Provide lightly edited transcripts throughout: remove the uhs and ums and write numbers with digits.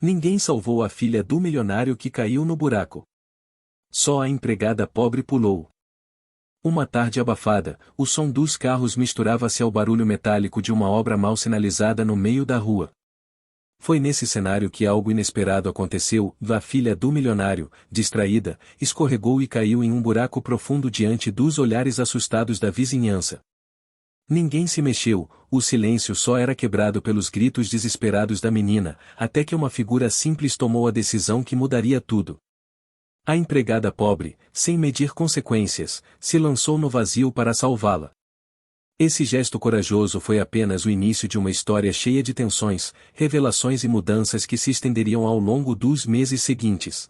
Ninguém salvou a filha do milionário que caiu no buraco. Só a empregada pobre pulou. Uma tarde abafada, o som dos carros misturava-se ao barulho metálico de uma obra mal sinalizada no meio da rua. Foi nesse cenário que algo inesperado aconteceu. A filha do milionário, distraída, escorregou e caiu em um buraco profundo diante dos olhares assustados da vizinhança. Ninguém se mexeu, o silêncio só era quebrado pelos gritos desesperados da menina, até que uma figura simples tomou a decisão que mudaria tudo. A empregada pobre, sem medir consequências, se lançou no vazio para salvá-la. Esse gesto corajoso foi apenas o início de uma história cheia de tensões, revelações e mudanças que se estenderiam ao longo dos meses seguintes.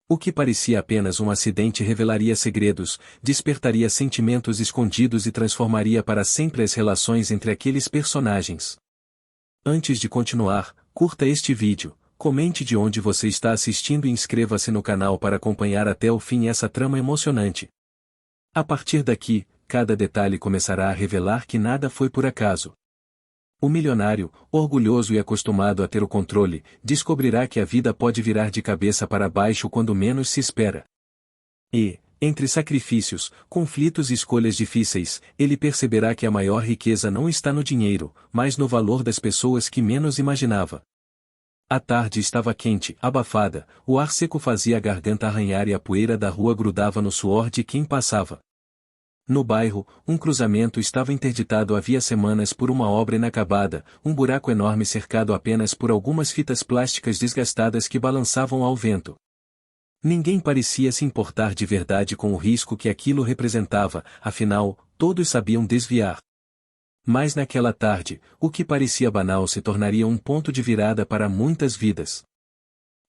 O que parecia apenas um acidente revelaria segredos, despertaria sentimentos escondidos e transformaria para sempre as relações entre aqueles personagens. Antes de continuar, curta este vídeo, comente de onde você está assistindo e inscreva-se no canal para acompanhar até o fim essa trama emocionante. A partir daqui, cada detalhe começará a revelar que nada foi por acaso. O milionário, orgulhoso e acostumado a ter o controle, descobrirá que a vida pode virar de cabeça para baixo quando menos se espera. E, entre sacrifícios, conflitos e escolhas difíceis, ele perceberá que a maior riqueza não está no dinheiro, mas no valor das pessoas que menos imaginava. A tarde estava quente, abafada, o ar seco fazia a garganta arranhar e a poeira da rua grudava no suor de quem passava. No bairro, um cruzamento estava interditado havia semanas por uma obra inacabada, um buraco enorme cercado apenas por algumas fitas plásticas desgastadas que balançavam ao vento. Ninguém parecia se importar de verdade com o risco que aquilo representava, afinal, todos sabiam desviar. Mas naquela tarde, o que parecia banal se tornaria um ponto de virada para muitas vidas.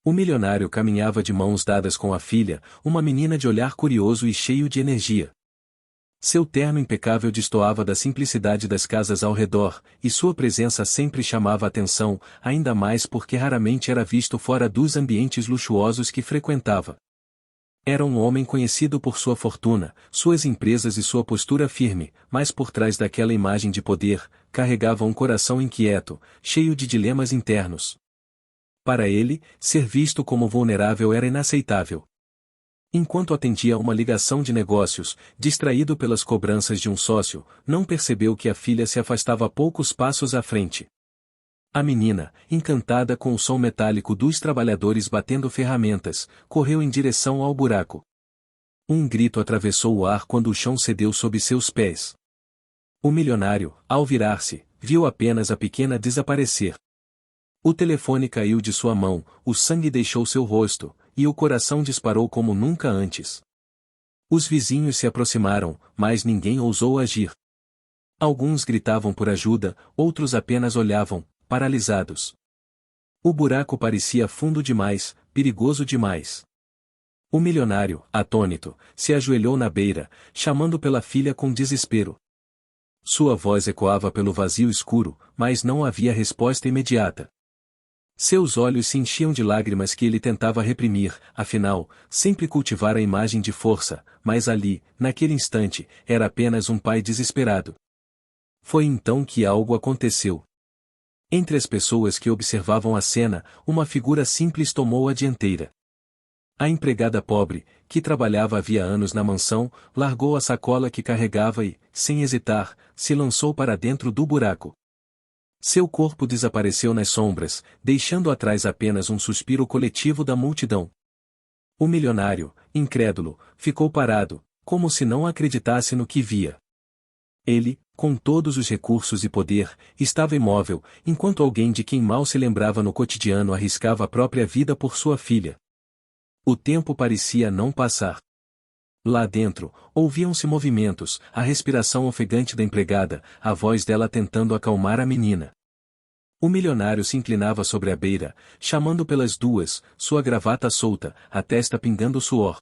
O milionário caminhava de mãos dadas com a filha, uma menina de olhar curioso e cheio de energia. Seu terno impecável destoava da simplicidade das casas ao redor, e sua presença sempre chamava a atenção, ainda mais porque raramente era visto fora dos ambientes luxuosos que frequentava. Era um homem conhecido por sua fortuna, suas empresas e sua postura firme, mas por trás daquela imagem de poder, carregava um coração inquieto, cheio de dilemas internos. Para ele, ser visto como vulnerável era inaceitável. Enquanto atendia a uma ligação de negócios, distraído pelas cobranças de um sócio, não percebeu que a filha se afastava poucos passos à frente. A menina, encantada com o som metálico dos trabalhadores batendo ferramentas, correu em direção ao buraco. Um grito atravessou o ar quando o chão cedeu sob seus pés. O milionário, ao virar-se, viu apenas a pequena desaparecer. O telefone caiu de sua mão, o sangue deixou seu rosto, e o coração disparou como nunca antes. Os vizinhos se aproximaram, mas ninguém ousou agir. Alguns gritavam por ajuda, outros apenas olhavam, paralisados. O buraco parecia fundo demais, perigoso demais. O milionário, atônito, se ajoelhou na beira, chamando pela filha com desespero. Sua voz ecoava pelo vazio escuro, mas não havia resposta imediata. Seus olhos se enchiam de lágrimas que ele tentava reprimir, afinal, sempre cultivara a imagem de força, mas ali, naquele instante, era apenas um pai desesperado. Foi então que algo aconteceu. Entre as pessoas que observavam a cena, uma figura simples tomou a dianteira. A empregada pobre, que trabalhava havia anos na mansão, largou a sacola que carregava e, sem hesitar, se lançou para dentro do buraco. Seu corpo desapareceu nas sombras, deixando atrás apenas um suspiro coletivo da multidão. O milionário, incrédulo, ficou parado, como se não acreditasse no que via. Ele, com todos os recursos e poder, estava imóvel, enquanto alguém de quem mal se lembrava no cotidiano arriscava a própria vida por sua filha. O tempo parecia não passar. Lá dentro, ouviam-se movimentos, a respiração ofegante da empregada, a voz dela tentando acalmar a menina. O milionário se inclinava sobre a beira, chamando pelas duas, sua gravata solta, a testa pingando suor.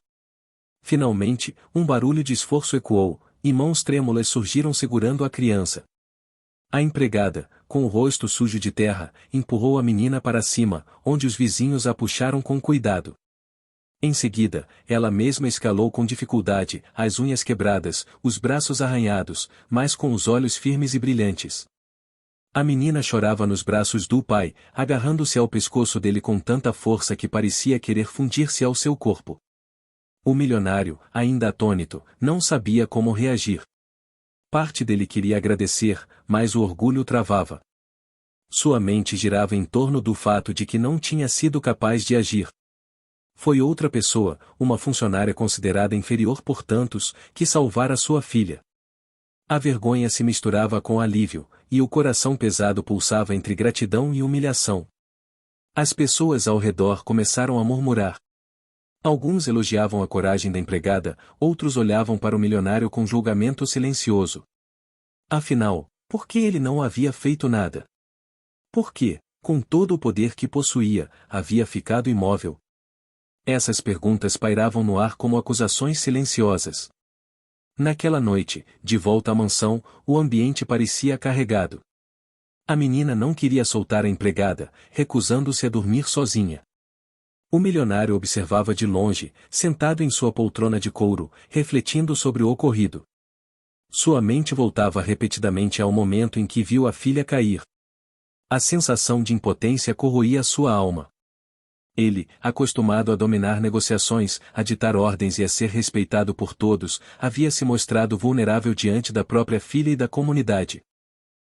Finalmente, um barulho de esforço ecoou, e mãos trêmulas surgiram segurando a criança. A empregada, com o rosto sujo de terra, empurrou a menina para cima, onde os vizinhos a puxaram com cuidado. Em seguida, ela mesma escalou com dificuldade, as unhas quebradas, os braços arranhados, mas com os olhos firmes e brilhantes. A menina chorava nos braços do pai, agarrando-se ao pescoço dele com tanta força que parecia querer fundir-se ao seu corpo. O milionário, ainda atônito, não sabia como reagir. Parte dele queria agradecer, mas o orgulho o travava. Sua mente girava em torno do fato de que não tinha sido capaz de agir. Foi outra pessoa, uma funcionária considerada inferior por tantos, que salvara sua filha. A vergonha se misturava com alívio, e o coração pesado pulsava entre gratidão e humilhação. As pessoas ao redor começaram a murmurar. Alguns elogiavam a coragem da empregada, outros olhavam para o milionário com julgamento silencioso. Afinal, por que ele não havia feito nada? Por que, com todo o poder que possuía, havia ficado imóvel? Essas perguntas pairavam no ar como acusações silenciosas. Naquela noite, de volta à mansão, o ambiente parecia carregado. A menina não queria soltar a empregada, recusando-se a dormir sozinha. O milionário observava de longe, sentado em sua poltrona de couro, refletindo sobre o ocorrido. Sua mente voltava repetidamente ao momento em que viu a filha cair. A sensação de impotência corroía sua alma. Ele, acostumado a dominar negociações, a ditar ordens e a ser respeitado por todos, havia se mostrado vulnerável diante da própria filha e da comunidade.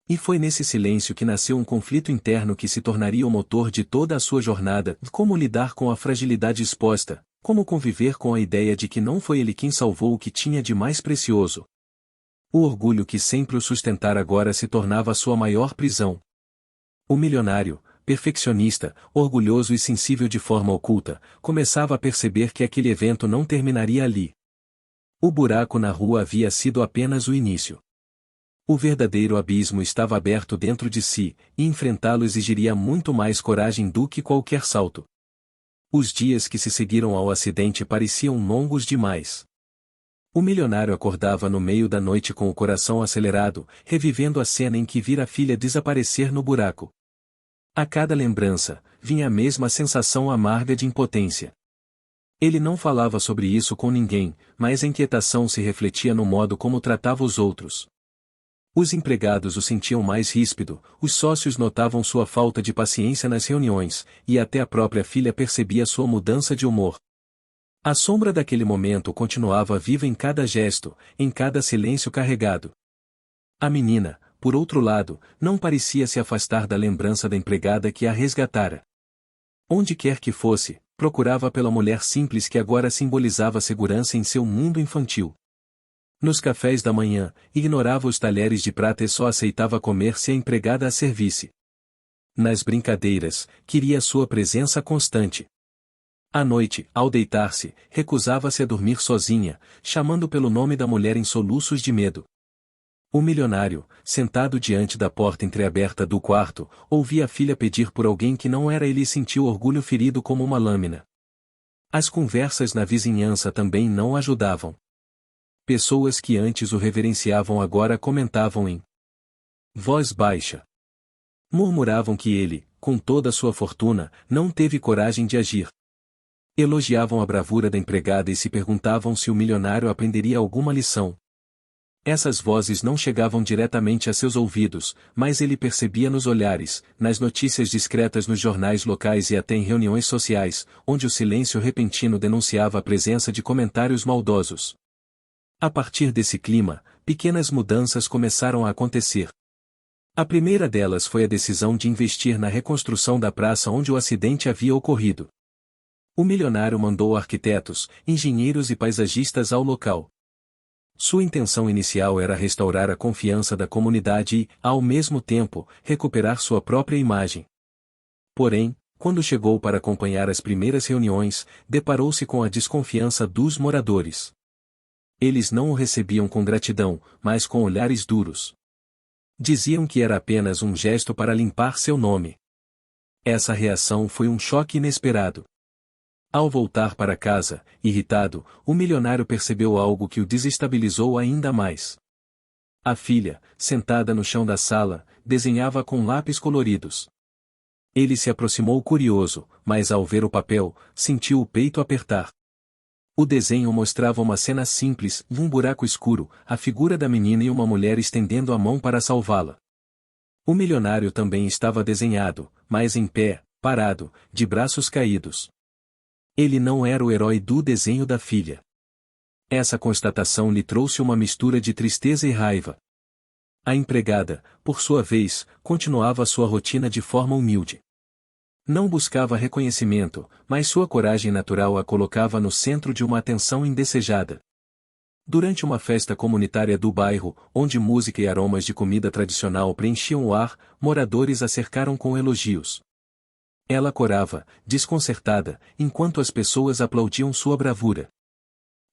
E foi nesse silêncio que nasceu um conflito interno que se tornaria o motor de toda a sua jornada: como lidar com a fragilidade exposta, como conviver com a ideia de que não foi ele quem salvou o que tinha de mais precioso. O orgulho que sempre o sustentara agora se tornava sua maior prisão. O milionário, perfeccionista, orgulhoso e sensível de forma oculta, começava a perceber que aquele evento não terminaria ali. O buraco na rua havia sido apenas o início. O verdadeiro abismo estava aberto dentro de si, e enfrentá-lo exigiria muito mais coragem do que qualquer salto. Os dias que se seguiram ao acidente pareciam longos demais. O milionário acordava no meio da noite com o coração acelerado, revivendo a cena em que vira a filha desaparecer no buraco. A cada lembrança, vinha a mesma sensação amarga de impotência. Ele não falava sobre isso com ninguém, mas a inquietação se refletia no modo como tratava os outros. Os empregados o sentiam mais ríspido, os sócios notavam sua falta de paciência nas reuniões, e até a própria filha percebia sua mudança de humor. A sombra daquele momento continuava viva em cada gesto, em cada silêncio carregado. A menina, por outro lado, não parecia se afastar da lembrança da empregada que a resgatara. Onde quer que fosse, procurava pela mulher simples que agora simbolizava segurança em seu mundo infantil. Nos cafés da manhã, ignorava os talheres de prata e só aceitava comer se a empregada a servisse. Nas brincadeiras, queria sua presença constante. À noite, ao deitar-se, recusava-se a dormir sozinha, chamando pelo nome da mulher em soluços de medo. O milionário, sentado diante da porta entreaberta do quarto, ouvia a filha pedir por alguém que não era ele e sentiu orgulho ferido como uma lâmina. As conversas na vizinhança também não ajudavam. Pessoas que antes o reverenciavam agora comentavam em voz baixa. Murmuravam que ele, com toda a sua fortuna, não teve coragem de agir. Elogiavam a bravura da empregada e se perguntavam se o milionário aprenderia alguma lição. Essas vozes não chegavam diretamente a seus ouvidos, mas ele percebia nos olhares, nas notícias discretas nos jornais locais e até em reuniões sociais, onde o silêncio repentino denunciava a presença de comentários maldosos. A partir desse clima, pequenas mudanças começaram a acontecer. A primeira delas foi a decisão de investir na reconstrução da praça onde o acidente havia ocorrido. O milionário mandou arquitetos, engenheiros e paisagistas ao local. Sua intenção inicial era restaurar a confiança da comunidade e, ao mesmo tempo, recuperar sua própria imagem. Porém, quando chegou para acompanhar as primeiras reuniões, deparou-se com a desconfiança dos moradores. Eles não o recebiam com gratidão, mas com olhares duros. Diziam que era apenas um gesto para limpar seu nome. Essa reação foi um choque inesperado. Ao voltar para casa, irritado, o milionário percebeu algo que o desestabilizou ainda mais. A filha, sentada no chão da sala, desenhava com lápis coloridos. Ele se aproximou curioso, mas ao ver o papel, sentiu o peito apertar. O desenho mostrava uma cena simples, um buraco escuro, a figura da menina e uma mulher estendendo a mão para salvá-la. O milionário também estava desenhado, mas em pé, parado, de braços caídos. Ele não era o herói do desenho da filha. Essa constatação lhe trouxe uma mistura de tristeza e raiva. A empregada, por sua vez, continuava sua rotina de forma humilde. Não buscava reconhecimento, mas sua coragem natural a colocava no centro de uma atenção indesejada. Durante uma festa comunitária do bairro, onde música e aromas de comida tradicional preenchiam o ar, moradores a cercaram com elogios. Ela corava, desconcertada, enquanto as pessoas aplaudiam sua bravura.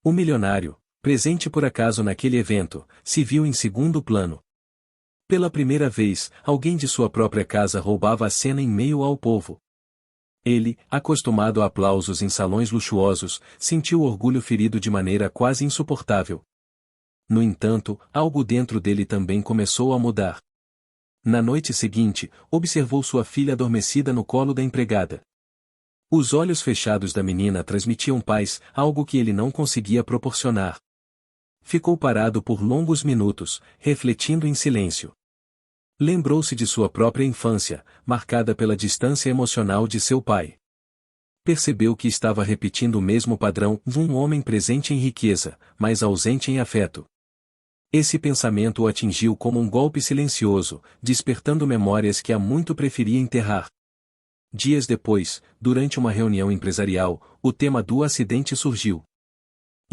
O milionário, presente por acaso naquele evento, se viu em segundo plano. Pela primeira vez, alguém de sua própria casa roubava a cena em meio ao povo. Ele, acostumado a aplausos em salões luxuosos, sentiu orgulho ferido de maneira quase insuportável. No entanto, algo dentro dele também começou a mudar. Na noite seguinte, observou sua filha adormecida no colo da empregada. Os olhos fechados da menina transmitiam paz, algo que ele não conseguia proporcionar. Ficou parado por longos minutos, refletindo em silêncio. Lembrou-se de sua própria infância, marcada pela distância emocional de seu pai. Percebeu que estava repetindo o mesmo padrão de um homem presente em riqueza, mas ausente em afeto. Esse pensamento o atingiu como um golpe silencioso, despertando memórias que há muito preferia enterrar. Dias depois, durante uma reunião empresarial, o tema do acidente surgiu.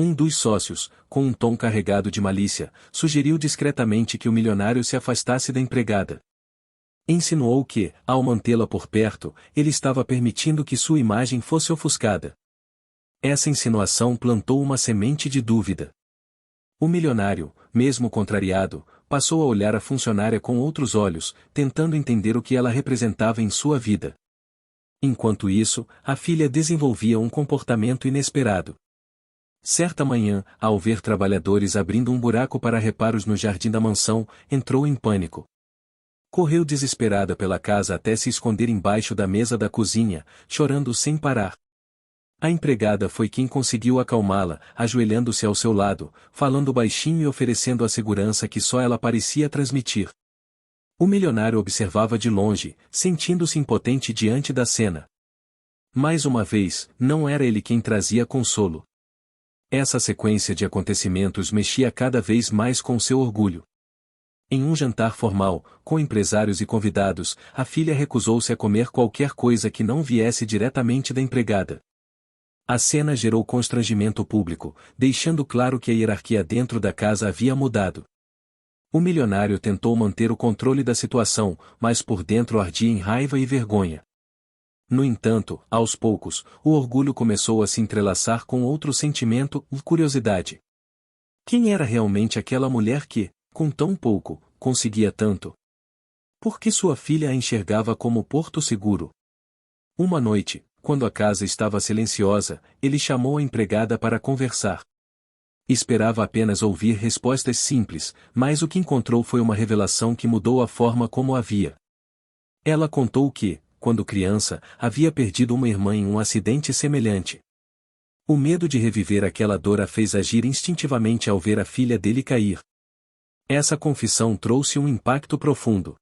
Um dos sócios, com um tom carregado de malícia, sugeriu discretamente que o milionário se afastasse da empregada. Insinuou que, ao mantê-la por perto, ele estava permitindo que sua imagem fosse ofuscada. Essa insinuação plantou uma semente de dúvida. O milionário, mesmo contrariado, passou a olhar a funcionária com outros olhos, tentando entender o que ela representava em sua vida. Enquanto isso, a filha desenvolvia um comportamento inesperado. Certa manhã, ao ver trabalhadores abrindo um buraco para reparos no jardim da mansão, entrou em pânico. Correu desesperada pela casa até se esconder embaixo da mesa da cozinha, chorando sem parar. A empregada foi quem conseguiu acalmá-la, ajoelhando-se ao seu lado, falando baixinho e oferecendo a segurança que só ela parecia transmitir. O milionário observava de longe, sentindo-se impotente diante da cena. Mais uma vez, não era ele quem trazia consolo. Essa sequência de acontecimentos mexia cada vez mais com seu orgulho. Em um jantar formal, com empresários e convidados, a filha recusou-se a comer qualquer coisa que não viesse diretamente da empregada. A cena gerou constrangimento público, deixando claro que a hierarquia dentro da casa havia mudado. O milionário tentou manter o controle da situação, mas por dentro ardia em raiva e vergonha. No entanto, aos poucos, o orgulho começou a se entrelaçar com outro sentimento, curiosidade. Quem era realmente aquela mulher que, com tão pouco, conseguia tanto? Por que sua filha a enxergava como porto seguro? Uma noite, quando a casa estava silenciosa, ele chamou a empregada para conversar. Esperava apenas ouvir respostas simples, mas o que encontrou foi uma revelação que mudou a forma como a via. Ela contou que, quando criança, havia perdido uma irmã em um acidente semelhante. O medo de reviver aquela dor a fez agir instintivamente ao ver a filha dele cair. Essa confissão trouxe um impacto profundo.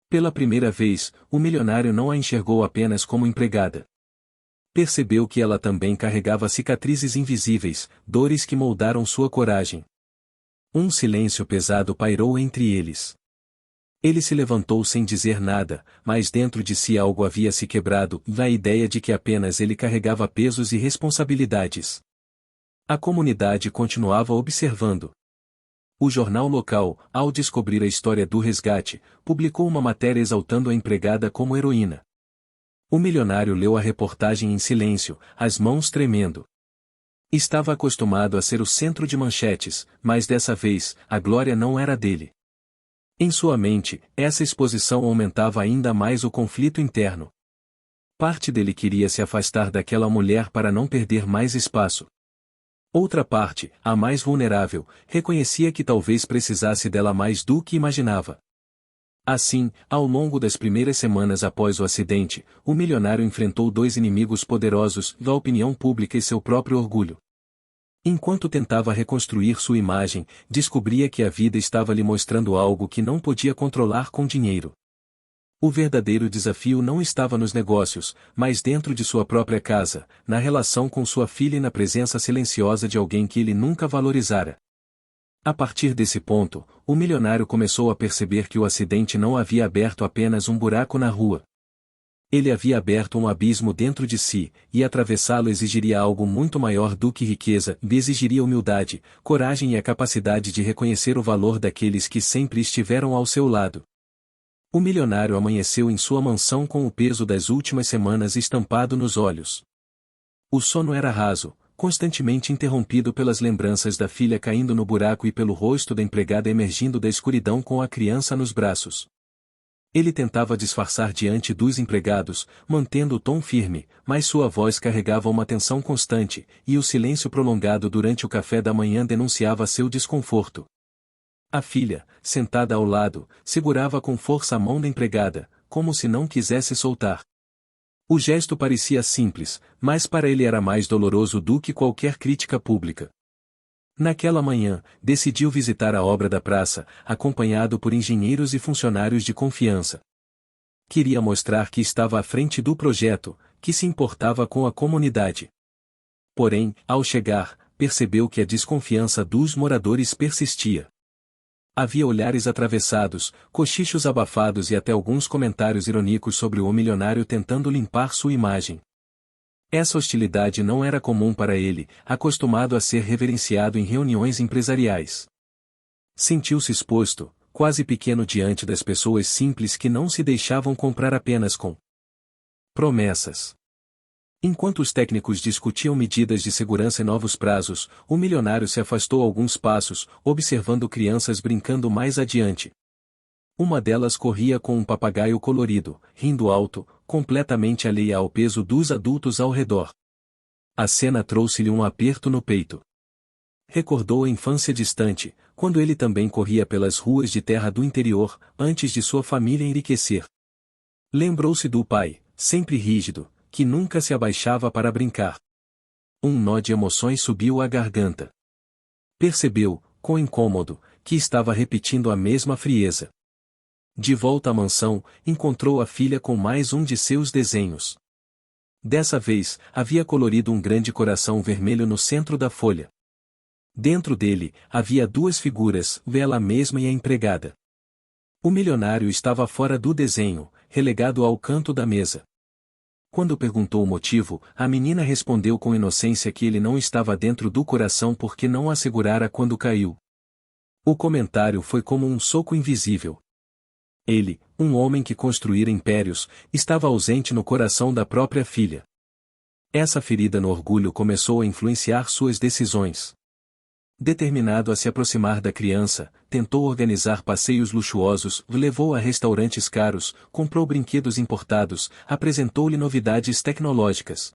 Pela primeira vez, o milionário não a enxergou apenas como empregada. Percebeu que ela também carregava cicatrizes invisíveis, dores que moldaram sua coragem. Um silêncio pesado pairou entre eles. Ele se levantou sem dizer nada, mas dentro de si algo havia se quebrado, a ideia de que apenas ele carregava pesos e responsabilidades. A comunidade continuava observando. O jornal local, ao descobrir a história do resgate, publicou uma matéria exaltando a empregada como heroína. O milionário leu a reportagem em silêncio, as mãos tremendo. Estava acostumado a ser o centro de manchetes, mas dessa vez, a glória não era dele. Em sua mente, essa exposição aumentava ainda mais o conflito interno. Parte dele queria se afastar daquela mulher para não perder mais espaço. Outra parte, a mais vulnerável, reconhecia que talvez precisasse dela mais do que imaginava. Assim, ao longo das primeiras semanas após o acidente, o milionário enfrentou dois inimigos poderosos, a opinião pública e seu próprio orgulho. Enquanto tentava reconstruir sua imagem, descobria que a vida estava lhe mostrando algo que não podia controlar com dinheiro. O verdadeiro desafio não estava nos negócios, mas dentro de sua própria casa, na relação com sua filha e na presença silenciosa de alguém que ele nunca valorizara. A partir desse ponto, o milionário começou a perceber que o acidente não havia aberto apenas um buraco na rua. Ele havia aberto um abismo dentro de si, e atravessá-lo exigiria algo muito maior do que riqueza, exigiria humildade, coragem e a capacidade de reconhecer o valor daqueles que sempre estiveram ao seu lado. O milionário amanheceu em sua mansão com o peso das últimas semanas estampado nos olhos. O sono era raso, constantemente interrompido pelas lembranças da filha caindo no buraco e pelo rosto da empregada emergindo da escuridão com a criança nos braços. Ele tentava disfarçar diante dos empregados, mantendo o tom firme, mas sua voz carregava uma tensão constante, e o silêncio prolongado durante o café da manhã denunciava seu desconforto. A filha, sentada ao lado, segurava com força a mão da empregada, como se não quisesse soltar. O gesto parecia simples, mas para ele era mais doloroso do que qualquer crítica pública. Naquela manhã, decidiu visitar a obra da praça, acompanhado por engenheiros e funcionários de confiança. Queria mostrar que estava à frente do projeto, que se importava com a comunidade. Porém, ao chegar, percebeu que a desconfiança dos moradores persistia. Havia olhares atravessados, cochichos abafados e até alguns comentários irônicos sobre o milionário tentando limpar sua imagem. Essa hostilidade não era comum para ele, acostumado a ser reverenciado em reuniões empresariais. Sentiu-se exposto, quase pequeno diante das pessoas simples que não se deixavam comprar apenas com promessas. Enquanto os técnicos discutiam medidas de segurança e novos prazos, o milionário se afastou alguns passos, observando crianças brincando mais adiante. Uma delas corria com um papagaio colorido, rindo alto, completamente alheia ao peso dos adultos ao redor. A cena trouxe-lhe um aperto no peito. Recordou a infância distante, quando ele também corria pelas ruas de terra do interior, antes de sua família enriquecer. Lembrou-se do pai, sempre rígido, que nunca se abaixava para brincar. Um nó de emoções subiu à garganta. Percebeu, com incômodo, que estava repetindo a mesma frieza. De volta à mansão, encontrou a filha com mais um de seus desenhos. Dessa vez, havia colorido um grande coração vermelho no centro da folha. Dentro dele, havia duas figuras, ela mesma e a empregada. O milionário estava fora do desenho, relegado ao canto da mesa. Quando perguntou o motivo, a menina respondeu com inocência que ele não estava dentro do coração porque não a segurara quando caiu. O comentário foi como um soco invisível. Ele, um homem que construíra impérios, estava ausente no coração da própria filha. Essa ferida no orgulho começou a influenciar suas decisões. Determinado a se aproximar da criança, tentou organizar passeios luxuosos, levou a restaurantes caros, comprou brinquedos importados, apresentou-lhe novidades tecnológicas.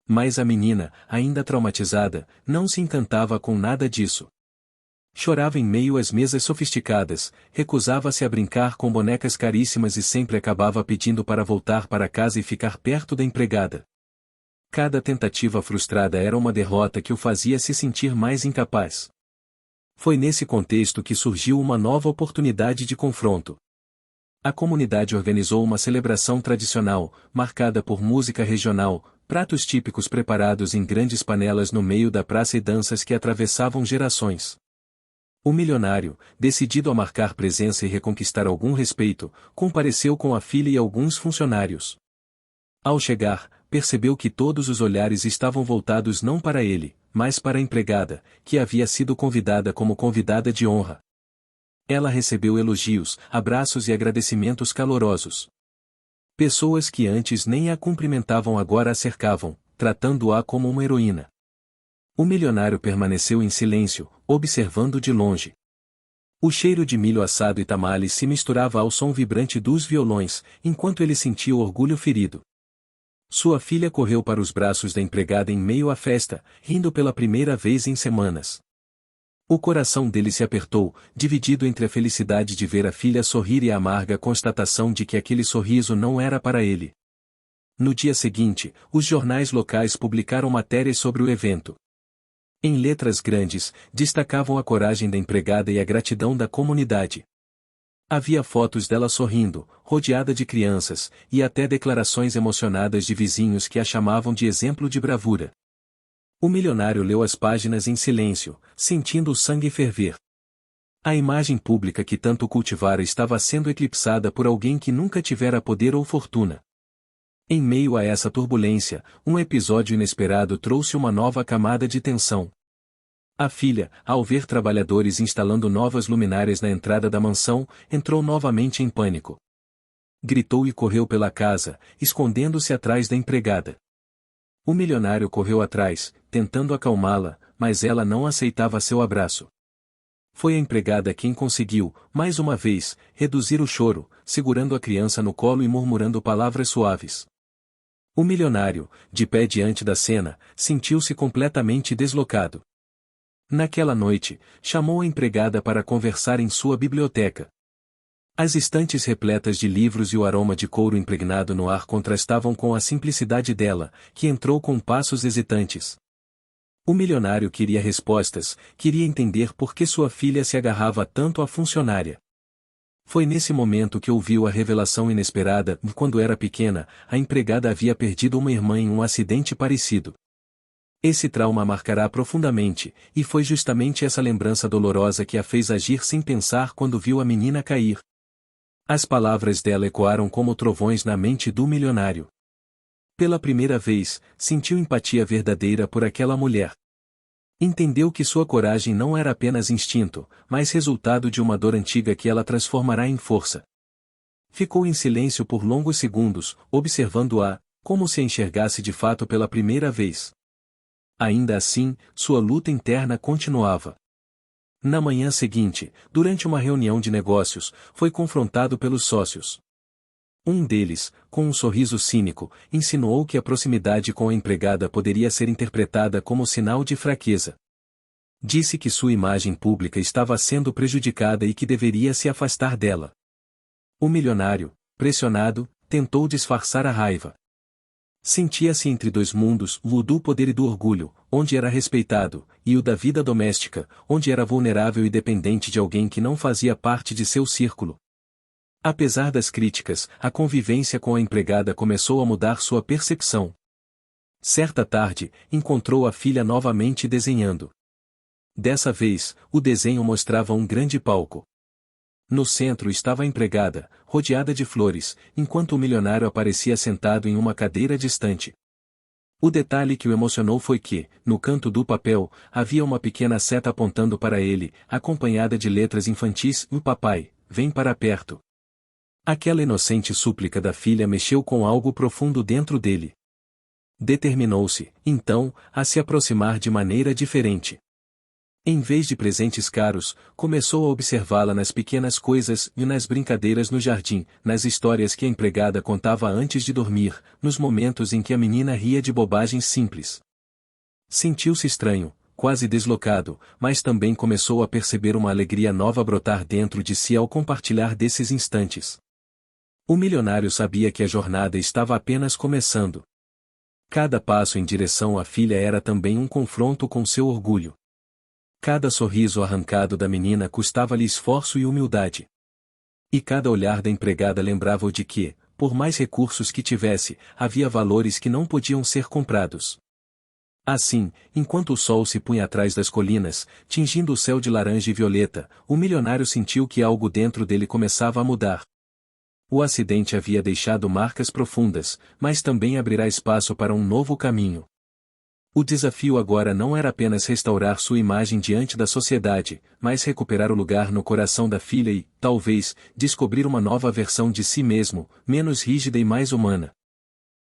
Mas a menina, ainda traumatizada, não se encantava com nada disso. Chorava em meio às mesas sofisticadas, recusava-se a brincar com bonecas caríssimas e sempre acabava pedindo para voltar para casa e ficar perto da empregada. Cada tentativa frustrada era uma derrota que o fazia se sentir mais incapaz. Foi nesse contexto que surgiu uma nova oportunidade de confronto. A comunidade organizou uma celebração tradicional, marcada por música regional, pratos típicos preparados em grandes panelas no meio da praça e danças que atravessavam gerações. O milionário, decidido a marcar presença e reconquistar algum respeito, compareceu com a filha e alguns funcionários. Ao chegar, percebeu que todos os olhares estavam voltados não para ele, mas para a empregada, que havia sido convidada como convidada de honra. Ela recebeu elogios, abraços e agradecimentos calorosos. Pessoas que antes nem a cumprimentavam agora a cercavam, tratando-a como uma heroína. O milionário permaneceu em silêncio, observando de longe. O cheiro de milho assado e tamales se misturava ao som vibrante dos violões, enquanto ele sentia o orgulho ferido. Sua filha correu para os braços da empregada em meio à festa, rindo pela primeira vez em semanas. O coração dele se apertou, dividido entre a felicidade de ver a filha sorrir e a amarga constatação de que aquele sorriso não era para ele. No dia seguinte, os jornais locais publicaram matérias sobre o evento. Em letras grandes, destacavam a coragem da empregada e a gratidão da comunidade. Havia fotos dela sorrindo, rodeada de crianças, e até declarações emocionadas de vizinhos que a chamavam de exemplo de bravura. O milionário leu as páginas em silêncio, sentindo o sangue ferver. A imagem pública que tanto cultivara estava sendo eclipsada por alguém que nunca tivera poder ou fortuna. Em meio a essa turbulência, um episódio inesperado trouxe uma nova camada de tensão. A filha, ao ver trabalhadores instalando novas luminárias na entrada da mansão, entrou novamente em pânico. Gritou e correu pela casa, escondendo-se atrás da empregada. O milionário correu atrás, tentando acalmá-la, mas ela não aceitava seu abraço. Foi a empregada quem conseguiu, mais uma vez, reduzir o choro, segurando a criança no colo e murmurando palavras suaves. O milionário, de pé diante da cena, sentiu-se completamente deslocado. Naquela noite, chamou a empregada para conversar em sua biblioteca. As estantes repletas de livros e o aroma de couro impregnado no ar contrastavam com a simplicidade dela, que entrou com passos hesitantes. O milionário queria respostas, queria entender por que sua filha se agarrava tanto à funcionária. Foi nesse momento que ouviu a revelação inesperada: quando era pequena, a empregada havia perdido uma irmã em um acidente parecido. Esse trauma a marcará profundamente, e foi justamente essa lembrança dolorosa que a fez agir sem pensar quando viu a menina cair. As palavras dela ecoaram como trovões na mente do milionário. Pela primeira vez, sentiu empatia verdadeira por aquela mulher. Entendeu que sua coragem não era apenas instinto, mas resultado de uma dor antiga que ela transformará em força. Ficou em silêncio por longos segundos, observando-a, como se a enxergasse de fato pela primeira vez. Ainda assim, sua luta interna continuava. Na manhã seguinte, durante uma reunião de negócios, foi confrontado pelos sócios. Um deles, com um sorriso cínico, insinuou que a proximidade com a empregada poderia ser interpretada como sinal de fraqueza. Disse que sua imagem pública estava sendo prejudicada e que deveria se afastar dela. O milionário, pressionado, tentou disfarçar a raiva. Sentia-se entre dois mundos, o do poder e do orgulho, onde era respeitado, e o da vida doméstica, onde era vulnerável e dependente de alguém que não fazia parte de seu círculo. Apesar das críticas, a convivência com a empregada começou a mudar sua percepção. Certa tarde, encontrou a filha novamente desenhando. Dessa vez, o desenho mostrava um grande palco. No centro estava a empregada, rodeada de flores, enquanto o milionário aparecia sentado em uma cadeira distante. O detalhe que o emocionou foi que, no canto do papel, havia uma pequena seta apontando para ele, acompanhada de letras infantis: "O papai, vem para perto." Aquela inocente súplica da filha mexeu com algo profundo dentro dele. Determinou-se, então, a se aproximar de maneira diferente. Em vez de presentes caros, começou a observá-la nas pequenas coisas e nas brincadeiras no jardim, nas histórias que a empregada contava antes de dormir, nos momentos em que a menina ria de bobagens simples. Sentiu-se estranho, quase deslocado, mas também começou a perceber uma alegria nova brotar dentro de si ao compartilhar desses instantes. O milionário sabia que a jornada estava apenas começando. Cada passo em direção à filha era também um confronto com seu orgulho. Cada sorriso arrancado da menina custava-lhe esforço e humildade. E cada olhar da empregada lembrava-o de que, por mais recursos que tivesse, havia valores que não podiam ser comprados. Assim, enquanto o sol se punha atrás das colinas, tingindo o céu de laranja e violeta, o milionário sentiu que algo dentro dele começava a mudar. O acidente havia deixado marcas profundas, mas também abrirá espaço para um novo caminho. O desafio agora não era apenas restaurar sua imagem diante da sociedade, mas recuperar o lugar no coração da filha e, talvez, descobrir uma nova versão de si mesmo, menos rígida e mais humana.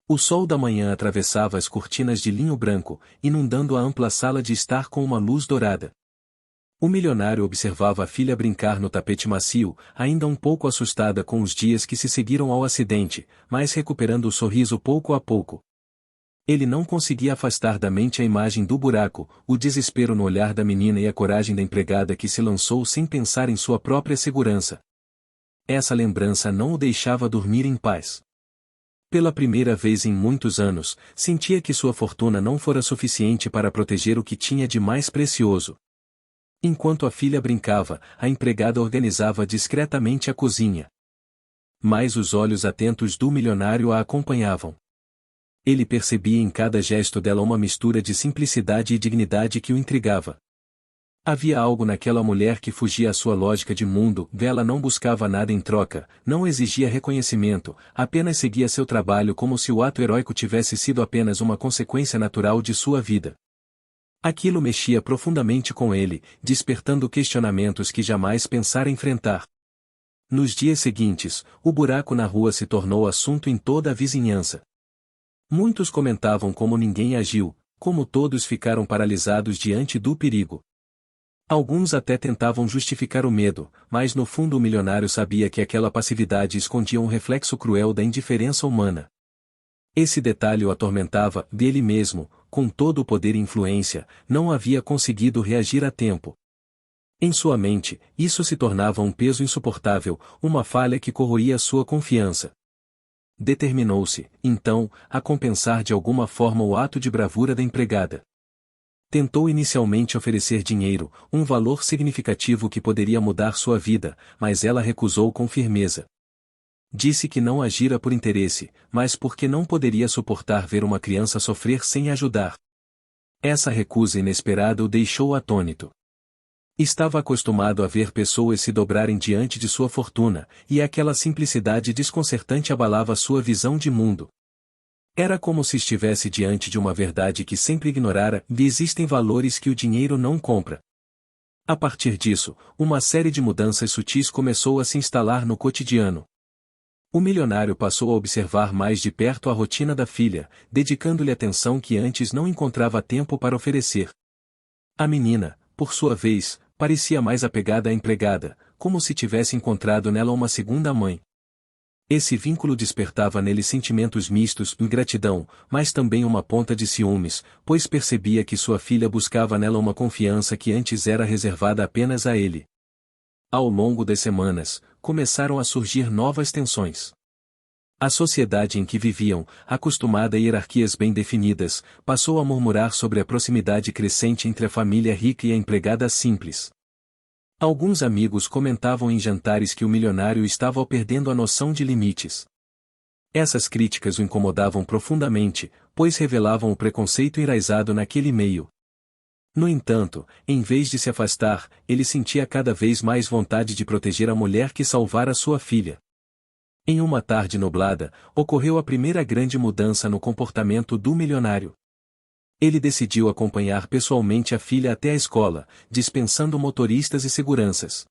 O sol da manhã atravessava as cortinas de linho branco, inundando a ampla sala de estar com uma luz dourada. O milionário observava a filha brincar no tapete macio, ainda um pouco assustada com os dias que se seguiram ao acidente, mas recuperando o sorriso pouco a pouco. Ele não conseguia afastar da mente a imagem do buraco, o desespero no olhar da menina e a coragem da empregada que se lançou sem pensar em sua própria segurança. Essa lembrança não o deixava dormir em paz. Pela primeira vez em muitos anos, sentia que sua fortuna não fora suficiente para proteger o que tinha de mais precioso. Enquanto a filha brincava, a empregada organizava discretamente a cozinha. Mas os olhos atentos do milionário a acompanhavam. Ele percebia em cada gesto dela uma mistura de simplicidade e dignidade que o intrigava. Havia algo naquela mulher que fugia à sua lógica de mundo, ela não buscava nada em troca, não exigia reconhecimento, apenas seguia seu trabalho como se o ato heróico tivesse sido apenas uma consequência natural de sua vida. Aquilo mexia profundamente com ele, despertando questionamentos que jamais pensara enfrentar. Nos dias seguintes, o buraco na rua se tornou assunto em toda a vizinhança. Muitos comentavam como ninguém agiu, como todos ficaram paralisados diante do perigo. Alguns até tentavam justificar o medo, mas no fundo o milionário sabia que aquela passividade escondia um reflexo cruel da indiferença humana. Esse detalhe o atormentava, dele mesmo, com todo o poder e influência, não havia conseguido reagir a tempo. Em sua mente, isso se tornava um peso insuportável, uma falha que corroía sua confiança. Determinou-se, então, a compensar de alguma forma o ato de bravura da empregada. Tentou inicialmente oferecer dinheiro, um valor significativo que poderia mudar sua vida, mas ela recusou com firmeza. Disse que não agira por interesse, mas porque não poderia suportar ver uma criança sofrer sem ajudar. Essa recusa inesperada o deixou atônito. Estava acostumado a ver pessoas se dobrarem diante de sua fortuna, e aquela simplicidade desconcertante abalava sua visão de mundo. Era como se estivesse diante de uma verdade que sempre ignorara, e existem valores que o dinheiro não compra. A partir disso, uma série de mudanças sutis começou a se instalar no cotidiano. O milionário passou a observar mais de perto a rotina da filha, dedicando-lhe atenção que antes não encontrava tempo para oferecer. A menina, por sua vez, parecia mais apegada à empregada, como se tivesse encontrado nela uma segunda mãe. Esse vínculo despertava nele sentimentos mistos, ingratidão, mas também uma ponta de ciúmes, pois percebia que sua filha buscava nela uma confiança que antes era reservada apenas a ele. Ao longo das semanas, começaram a surgir novas tensões. A sociedade em que viviam, acostumada a hierarquias bem definidas, passou a murmurar sobre a proximidade crescente entre a família rica e a empregada simples. Alguns amigos comentavam em jantares que o milionário estava perdendo a noção de limites. Essas críticas o incomodavam profundamente, pois revelavam o preconceito enraizado naquele meio. No entanto, em vez de se afastar, ele sentia cada vez mais vontade de proteger a mulher que salvara sua filha. Em uma tarde nublada, ocorreu a primeira grande mudança no comportamento do milionário. Ele decidiu acompanhar pessoalmente a filha até a escola, dispensando motoristas e seguranças.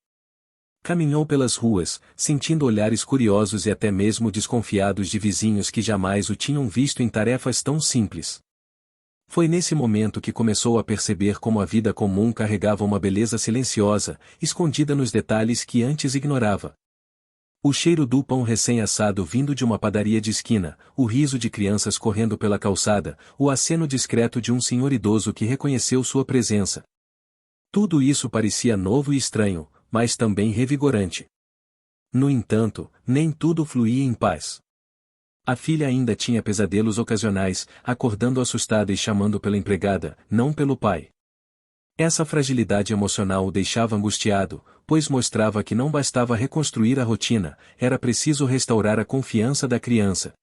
Caminhou pelas ruas, sentindo olhares curiosos e até mesmo desconfiados de vizinhos que jamais o tinham visto em tarefas tão simples. Foi nesse momento que começou a perceber como a vida comum carregava uma beleza silenciosa, escondida nos detalhes que antes ignorava. O cheiro do pão recém-assado vindo de uma padaria de esquina, o riso de crianças correndo pela calçada, o aceno discreto de um senhor idoso que reconheceu sua presença. Tudo isso parecia novo e estranho, mas também revigorante. No entanto, nem tudo fluía em paz. A filha ainda tinha pesadelos ocasionais, acordando assustada e chamando pela empregada, não pelo pai. Essa fragilidade emocional o deixava angustiado, pois mostrava que não bastava reconstruir a rotina, era preciso restaurar a confiança da criança.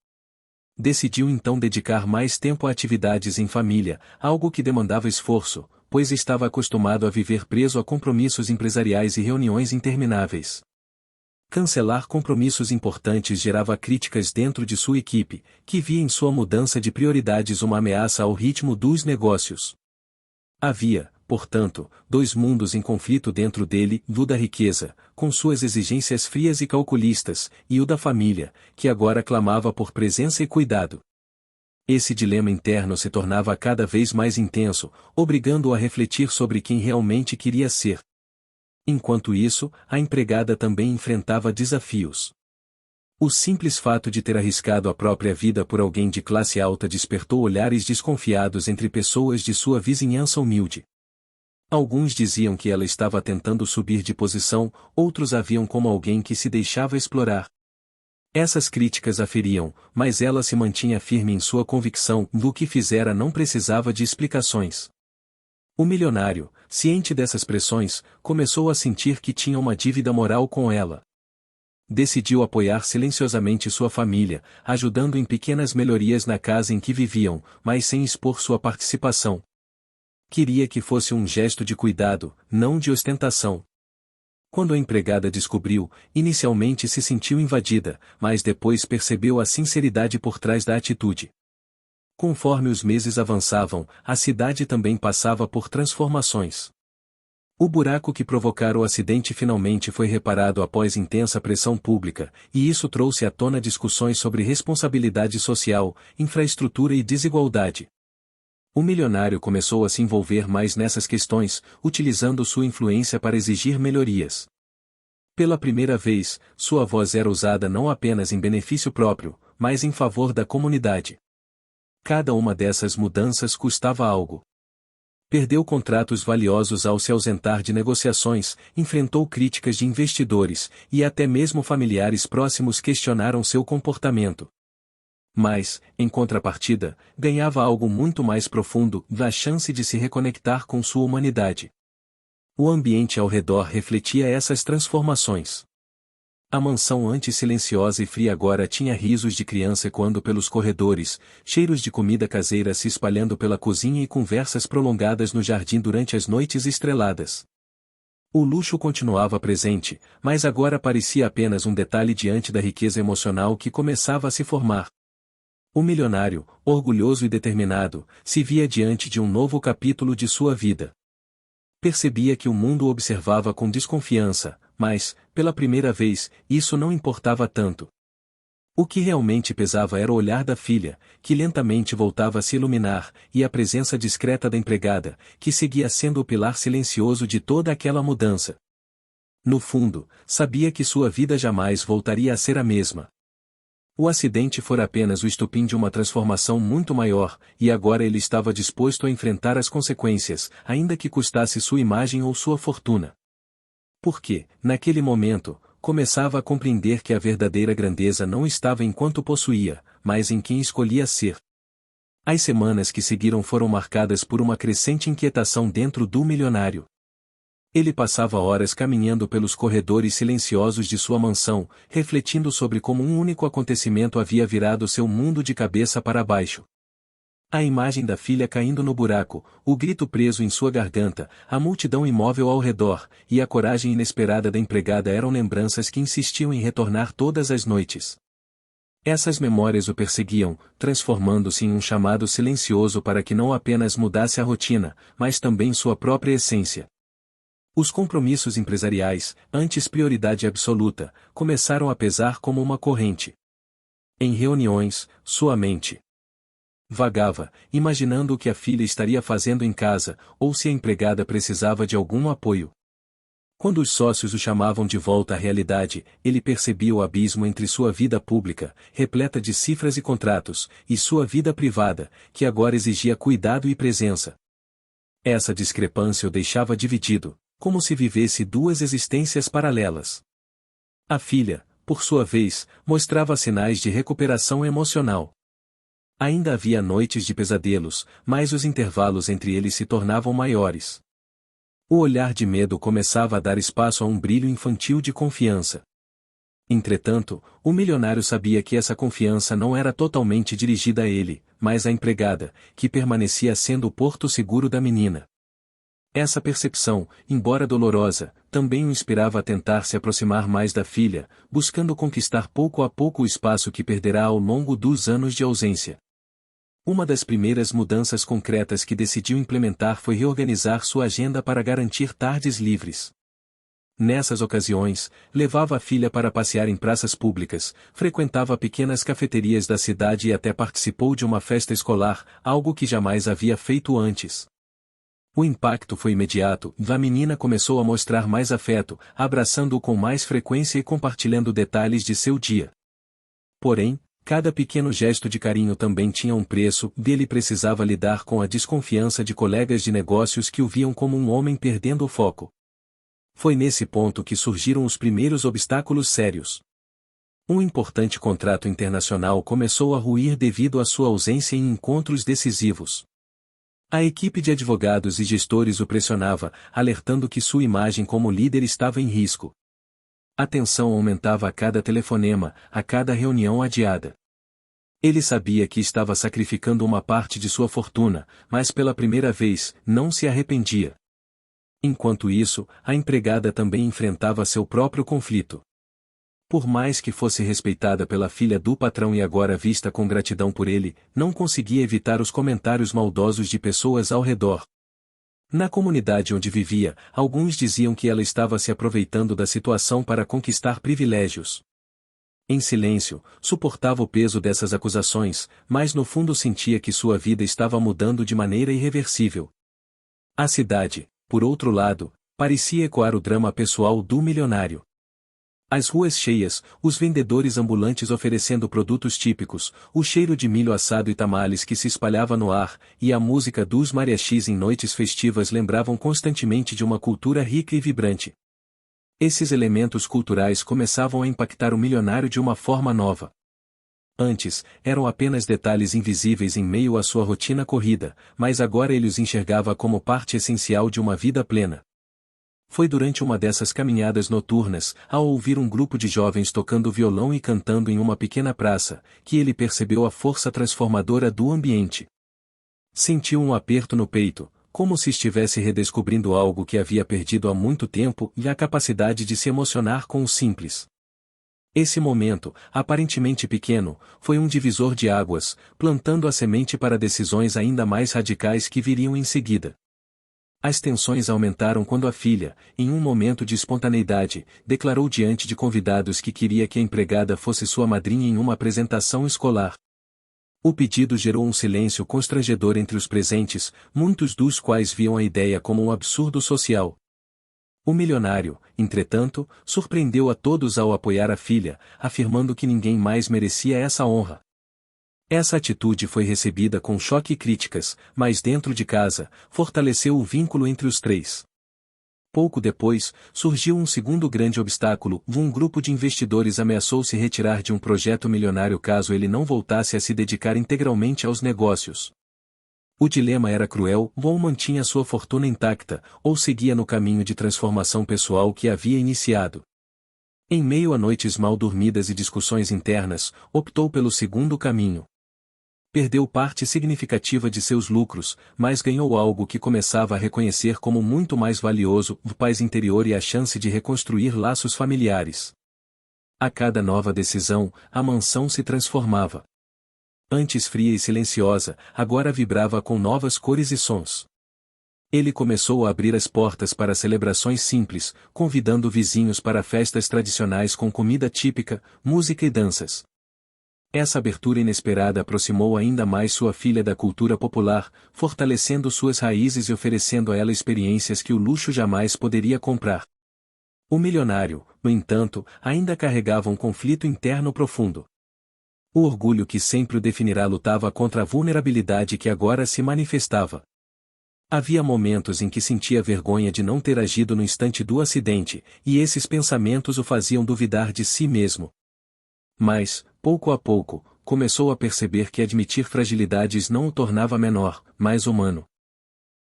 Decidiu então dedicar mais tempo a atividades em família, algo que demandava esforço, pois estava acostumado a viver preso a compromissos empresariais e reuniões intermináveis. Cancelar compromissos importantes gerava críticas dentro de sua equipe, que via em sua mudança de prioridades uma ameaça ao ritmo dos negócios. Havia, portanto, dois mundos em conflito dentro dele, o da riqueza, com suas exigências frias e calculistas, e o da família, que agora clamava por presença e cuidado. Esse dilema interno se tornava cada vez mais intenso, obrigando-o a refletir sobre quem realmente queria ser. Enquanto isso, a empregada também enfrentava desafios. O simples fato de ter arriscado a própria vida por alguém de classe alta despertou olhares desconfiados entre pessoas de sua vizinhança humilde. Alguns diziam que ela estava tentando subir de posição, outros a viam como alguém que se deixava explorar. Essas críticas a feriam, mas ela se mantinha firme em sua convicção do que fizera não precisava de explicações. O milionário, ciente dessas pressões, começou a sentir que tinha uma dívida moral com ela. Decidiu apoiar silenciosamente sua família, ajudando em pequenas melhorias na casa em que viviam, mas sem expor sua participação. Queria que fosse um gesto de cuidado, não de ostentação. Quando a empregada descobriu, inicialmente se sentiu invadida, mas depois percebeu a sinceridade por trás da atitude. Conforme os meses avançavam, a cidade também passava por transformações. O buraco que provocara o acidente finalmente foi reparado após intensa pressão pública, e isso trouxe à tona discussões sobre responsabilidade social, infraestrutura e desigualdade. O milionário começou a se envolver mais nessas questões, utilizando sua influência para exigir melhorias. Pela primeira vez, sua voz era usada não apenas em benefício próprio, mas em favor da comunidade. Cada uma dessas mudanças custava algo. Perdeu contratos valiosos ao se ausentar de negociações, enfrentou críticas de investidores, e até mesmo familiares próximos questionaram seu comportamento. Mas, em contrapartida, ganhava algo muito mais profundo, a chance de se reconectar com sua humanidade. O ambiente ao redor refletia essas transformações. A mansão antes silenciosa e fria agora tinha risos de criança ecoando pelos corredores, cheiros de comida caseira se espalhando pela cozinha e conversas prolongadas no jardim durante as noites estreladas. O luxo continuava presente, mas agora parecia apenas um detalhe diante da riqueza emocional que começava a se formar. O milionário, orgulhoso e determinado, se via diante de um novo capítulo de sua vida. Percebia que o mundo o observava com desconfiança, mas, pela primeira vez, isso não importava tanto. O que realmente pesava era o olhar da filha, que lentamente voltava a se iluminar, e a presença discreta da empregada, que seguia sendo o pilar silencioso de toda aquela mudança. No fundo, sabia que sua vida jamais voltaria a ser a mesma. O acidente fora apenas o estopim de uma transformação muito maior, e agora ele estava disposto a enfrentar as consequências, ainda que custasse sua imagem ou sua fortuna. Porque, naquele momento, começava a compreender que a verdadeira grandeza não estava em quanto possuía, mas em quem escolhia ser. As semanas que seguiram foram marcadas por uma crescente inquietação dentro do milionário. Ele passava horas caminhando pelos corredores silenciosos de sua mansão, refletindo sobre como um único acontecimento havia virado seu mundo de cabeça para baixo. A imagem da filha caindo no buraco, o grito preso em sua garganta, a multidão imóvel ao redor, e a coragem inesperada da empregada eram lembranças que insistiam em retornar todas as noites. Essas memórias o perseguiam, transformando-se em um chamado silencioso para que não apenas mudasse a rotina, mas também sua própria essência. Os compromissos empresariais, antes prioridade absoluta, começaram a pesar como uma corrente. Em reuniões, sua mente vagava, imaginando o que a filha estaria fazendo em casa, ou se a empregada precisava de algum apoio. Quando os sócios o chamavam de volta à realidade, ele percebia o abismo entre sua vida pública, repleta de cifras e contratos, e sua vida privada, que agora exigia cuidado e presença. Essa discrepância o deixava dividido, como se vivesse duas existências paralelas. A filha, por sua vez, mostrava sinais de recuperação emocional. Ainda havia noites de pesadelos, mas os intervalos entre eles se tornavam maiores. O olhar de medo começava a dar espaço a um brilho infantil de confiança. Entretanto, o milionário sabia que essa confiança não era totalmente dirigida a ele, mas à empregada, que permanecia sendo o porto seguro da menina. Essa percepção, embora dolorosa, também o inspirava a tentar se aproximar mais da filha, buscando conquistar pouco a pouco o espaço que perderá ao longo dos anos de ausência. Uma das primeiras mudanças concretas que decidiu implementar foi reorganizar sua agenda para garantir tardes livres. Nessas ocasiões, levava a filha para passear em praças públicas, frequentava pequenas cafeterias da cidade e até participou de uma festa escolar, algo que jamais havia feito antes. O impacto foi imediato, a menina começou a mostrar mais afeto, abraçando-o com mais frequência e compartilhando detalhes de seu dia. Porém, cada pequeno gesto de carinho também tinha um preço, e ele precisava lidar com a desconfiança de colegas de negócios que o viam como um homem perdendo o foco. Foi nesse ponto que surgiram os primeiros obstáculos sérios. Um importante contrato internacional começou a ruir devido à sua ausência em encontros decisivos. A equipe de advogados e gestores o pressionava, alertando que sua imagem como líder estava em risco. A tensão aumentava a cada telefonema, a cada reunião adiada. Ele sabia que estava sacrificando uma parte de sua fortuna, mas pela primeira vez, não se arrependia. Enquanto isso, a empregada também enfrentava seu próprio conflito. Por mais que fosse respeitada pela filha do patrão e agora vista com gratidão por ele, não conseguia evitar os comentários maldosos de pessoas ao redor. Na comunidade onde vivia, alguns diziam que ela estava se aproveitando da situação para conquistar privilégios. Em silêncio, suportava o peso dessas acusações, mas no fundo sentia que sua vida estava mudando de maneira irreversível. A cidade, por outro lado, parecia ecoar o drama pessoal do milionário. As ruas cheias, os vendedores ambulantes oferecendo produtos típicos, o cheiro de milho assado e tamales que se espalhava no ar, e a música dos mariachis em noites festivas lembravam constantemente de uma cultura rica e vibrante. Esses elementos culturais começavam a impactar o milionário de uma forma nova. Antes, eram apenas detalhes invisíveis em meio à sua rotina corrida, mas agora ele os enxergava como parte essencial de uma vida plena. Foi durante uma dessas caminhadas noturnas, ao ouvir um grupo de jovens tocando violão e cantando em uma pequena praça, que ele percebeu a força transformadora do ambiente. Sentiu um aperto no peito, como se estivesse redescobrindo algo que havia perdido há muito tempo e a capacidade de se emocionar com o simples. Esse momento, aparentemente pequeno, foi um divisor de águas, plantando a semente para decisões ainda mais radicais que viriam em seguida. As tensões aumentaram quando a filha, em um momento de espontaneidade, declarou diante de convidados que queria que a empregada fosse sua madrinha em uma apresentação escolar. O pedido gerou um silêncio constrangedor entre os presentes, muitos dos quais viam a ideia como um absurdo social. O milionário, entretanto, surpreendeu a todos ao apoiar a filha, afirmando que ninguém mais merecia essa honra. Essa atitude foi recebida com choque e críticas, mas dentro de casa, fortaleceu o vínculo entre os três. Pouco depois, surgiu um segundo grande obstáculo: um grupo de investidores ameaçou se retirar de um projeto milionário caso ele não voltasse a se dedicar integralmente aos negócios. O dilema era cruel: ou mantinha sua fortuna intacta, ou seguia no caminho de transformação pessoal que havia iniciado. Em meio a noites mal dormidas e discussões internas, optou pelo segundo caminho. Perdeu parte significativa de seus lucros, mas ganhou algo que começava a reconhecer como muito mais valioso: a paz interior e a chance de reconstruir laços familiares. A cada nova decisão, a mansão se transformava. Antes fria e silenciosa, agora vibrava com novas cores e sons. Ele começou a abrir as portas para celebrações simples, convidando vizinhos para festas tradicionais com comida típica, música e danças. Essa abertura inesperada aproximou ainda mais sua filha da cultura popular, fortalecendo suas raízes e oferecendo a ela experiências que o luxo jamais poderia comprar. O milionário, no entanto, ainda carregava um conflito interno profundo. O orgulho que sempre o definirá lutava contra a vulnerabilidade que agora se manifestava. Havia momentos em que sentia vergonha de não ter agido no instante do acidente, e esses pensamentos o faziam duvidar de si mesmo. Mas, pouco a pouco, começou a perceber que admitir fragilidades não o tornava menor, mas humano.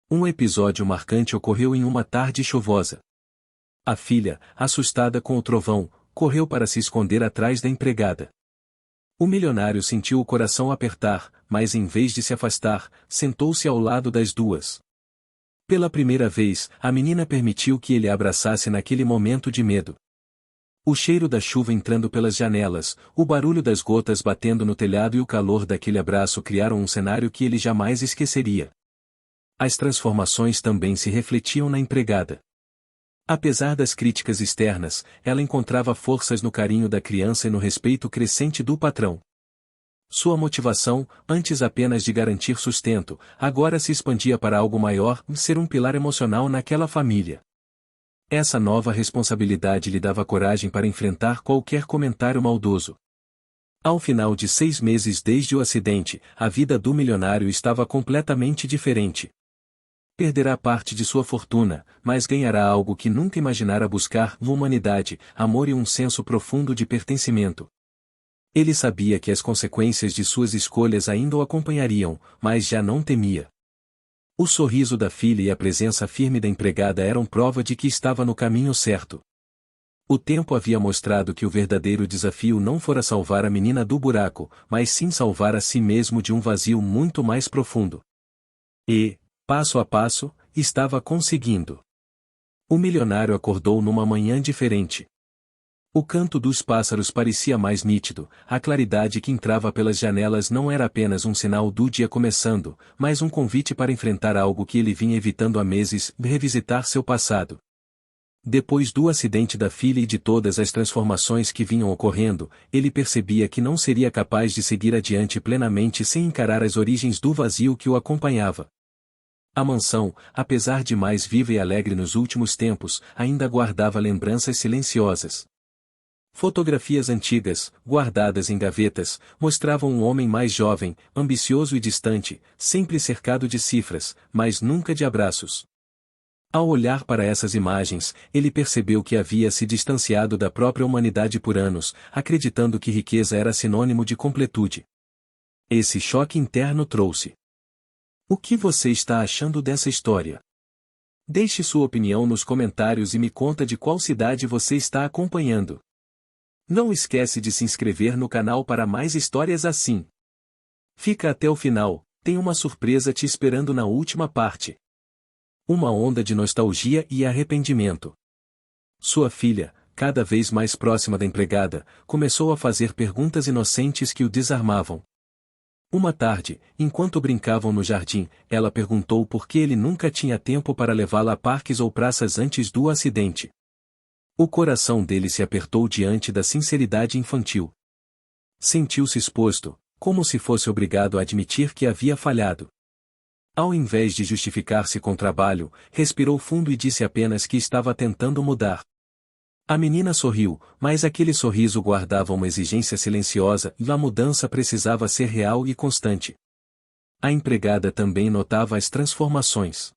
Um episódio marcante ocorreu em uma tarde chuvosa. A filha, assustada com o trovão, correu para se esconder atrás da empregada. O milionário sentiu o coração apertar, mas em vez de se afastar, sentou-se ao lado das duas. Pela primeira vez, a menina permitiu que ele a abraçasse naquele momento de medo. O cheiro da chuva entrando pelas janelas, o barulho das gotas batendo no telhado e o calor daquele abraço criaram um cenário que ele jamais esqueceria. As transformações também se refletiam na empregada. Apesar das críticas externas, ela encontrava forças no carinho da criança e no respeito crescente do patrão. Sua motivação, antes apenas de garantir sustento, agora se expandia para algo maior: ser um pilar emocional naquela família. Essa nova responsabilidade lhe dava coragem para enfrentar qualquer comentário maldoso. Ao final de 6 meses desde o acidente, a vida do milionário estava completamente diferente. Perderá parte de sua fortuna, mas ganhará algo que nunca imaginara buscar: humanidade, amor e um senso profundo de pertencimento. Ele sabia que as consequências de suas escolhas ainda o acompanhariam, mas já não temia. O sorriso da filha e a presença firme da empregada eram prova de que estava no caminho certo. O tempo havia mostrado que o verdadeiro desafio não fora salvar a menina do buraco, mas sim salvar a si mesmo de um vazio muito mais profundo. E, passo a passo, estava conseguindo. O milionário acordou numa manhã diferente. O canto dos pássaros parecia mais nítido, a claridade que entrava pelas janelas não era apenas um sinal do dia começando, mas um convite para enfrentar algo que ele vinha evitando há meses, revisitar seu passado. Depois do acidente da filha e de todas as transformações que vinham ocorrendo, ele percebia que não seria capaz de seguir adiante plenamente sem encarar as origens do vazio que o acompanhava. A mansão, apesar de mais viva e alegre nos últimos tempos, ainda guardava lembranças silenciosas. Fotografias antigas, guardadas em gavetas, mostravam um homem mais jovem, ambicioso e distante, sempre cercado de cifras, mas nunca de abraços. Ao olhar para essas imagens, ele percebeu que havia se distanciado da própria humanidade por anos, acreditando que riqueza era sinônimo de completude. Esse choque interno trouxe. O que você está achando dessa história? Deixe sua opinião nos comentários e me conta de qual cidade você está acompanhando. Não esquece de se inscrever no canal para mais histórias assim. Fica até o final, tem uma surpresa te esperando na última parte. Uma onda de nostalgia e arrependimento. Sua filha, cada vez mais próxima da empregada, começou a fazer perguntas inocentes que o desarmavam. Uma tarde, enquanto brincavam no jardim, ela perguntou por que ele nunca tinha tempo para levá-la a parques ou praças antes do acidente. O coração dele se apertou diante da sinceridade infantil. Sentiu-se exposto, como se fosse obrigado a admitir que havia falhado. Ao invés de justificar-se com trabalho, respirou fundo e disse apenas que estava tentando mudar. A menina sorriu, mas aquele sorriso guardava uma exigência silenciosa e a mudança precisava ser real e constante. A empregada também notava as transformações.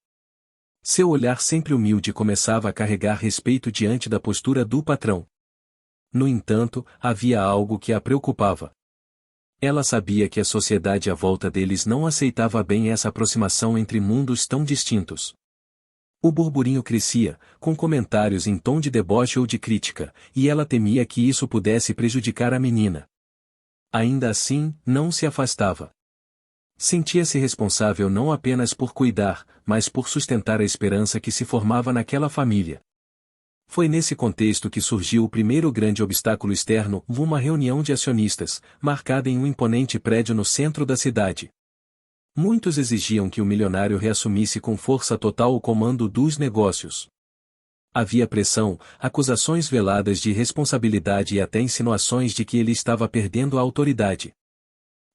Seu olhar sempre humilde começava a carregar respeito diante da postura do patrão. No entanto, havia algo que a preocupava. Ela sabia que a sociedade à volta deles não aceitava bem essa aproximação entre mundos tão distintos. O burburinho crescia, com comentários em tom de deboche ou de crítica, e ela temia que isso pudesse prejudicar a menina. Ainda assim, não se afastava. Sentia-se responsável não apenas por cuidar, mas por sustentar a esperança que se formava naquela família. Foi nesse contexto que surgiu o primeiro grande obstáculo externo, uma reunião de acionistas, marcada em um imponente prédio no centro da cidade. Muitos exigiam que o milionário reassumisse com força total o comando dos negócios. Havia pressão, acusações veladas de irresponsabilidade e até insinuações de que ele estava perdendo a autoridade.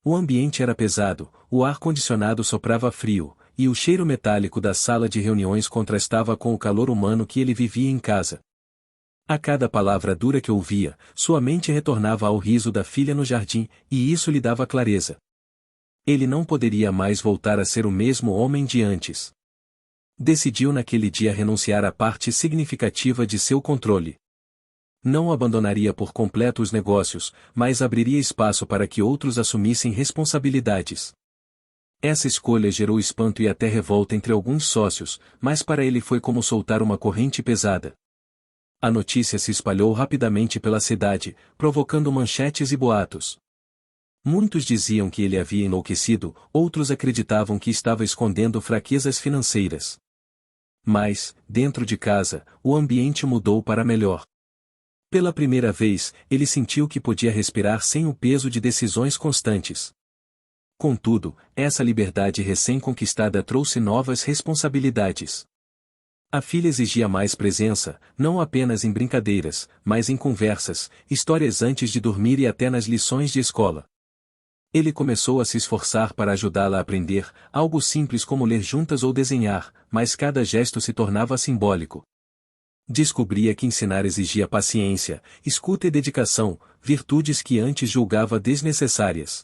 O ambiente era pesado, o ar-condicionado soprava frio, e o cheiro metálico da sala de reuniões contrastava com o calor humano que ele vivia em casa. A cada palavra dura que ouvia, sua mente retornava ao riso da filha no jardim, e isso lhe dava clareza. Ele não poderia mais voltar a ser o mesmo homem de antes. Decidiu naquele dia renunciar à parte significativa de seu controle. Não abandonaria por completo os negócios, mas abriria espaço para que outros assumissem responsabilidades. Essa escolha gerou espanto e até revolta entre alguns sócios, mas para ele foi como soltar uma corrente pesada. A notícia se espalhou rapidamente pela cidade, provocando manchetes e boatos. Muitos diziam que ele havia enlouquecido, outros acreditavam que estava escondendo fraquezas financeiras. Mas, dentro de casa, o ambiente mudou para melhor. Pela primeira vez, ele sentiu que podia respirar sem o peso de decisões constantes. Contudo, essa liberdade recém-conquistada trouxe novas responsabilidades. A filha exigia mais presença, não apenas em brincadeiras, mas em conversas, histórias antes de dormir e até nas lições de escola. Ele começou a se esforçar para ajudá-la a aprender, algo simples como ler juntas ou desenhar, mas cada gesto se tornava simbólico. Descobria que ensinar exigia paciência, escuta e dedicação, virtudes que antes julgava desnecessárias.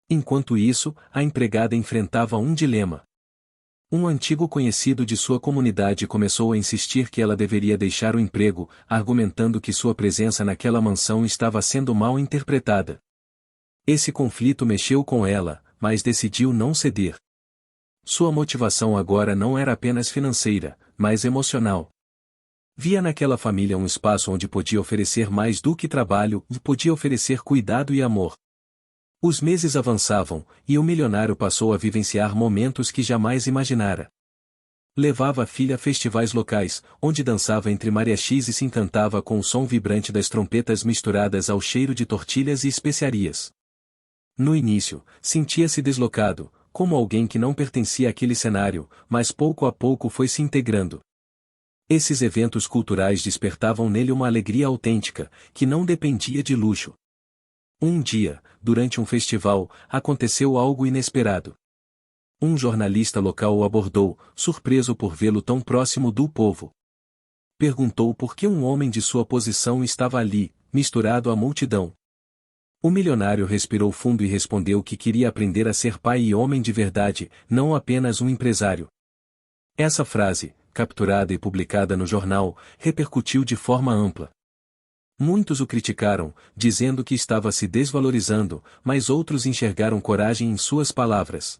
Enquanto isso, a empregada enfrentava um dilema. Um antigo conhecido de sua comunidade começou a insistir que ela deveria deixar o emprego, argumentando que sua presença naquela mansão estava sendo mal interpretada. Esse conflito mexeu com ela, mas decidiu não ceder. Sua motivação agora não era apenas financeira, mas emocional. Via naquela família um espaço onde podia oferecer mais do que trabalho, e podia oferecer cuidado e amor. Os meses avançavam, e o milionário passou a vivenciar momentos que jamais imaginara. Levava a filha a festivais locais, onde dançava entre mariachis e se encantava com o som vibrante das trompetas misturadas ao cheiro de tortilhas e especiarias. No início, sentia-se deslocado, como alguém que não pertencia àquele cenário, mas pouco a pouco foi se integrando. Esses eventos culturais despertavam nele uma alegria autêntica, que não dependia de luxo. Um dia, durante um festival, aconteceu algo inesperado. Um jornalista local o abordou, surpreso por vê-lo tão próximo do povo. Perguntou por que um homem de sua posição estava ali, misturado à multidão. O milionário respirou fundo e respondeu que queria aprender a ser pai e homem de verdade, não apenas um empresário. Essa frase, capturada e publicada no jornal, repercutiu de forma ampla. Muitos o criticaram, dizendo que estava se desvalorizando, mas outros enxergaram coragem em suas palavras.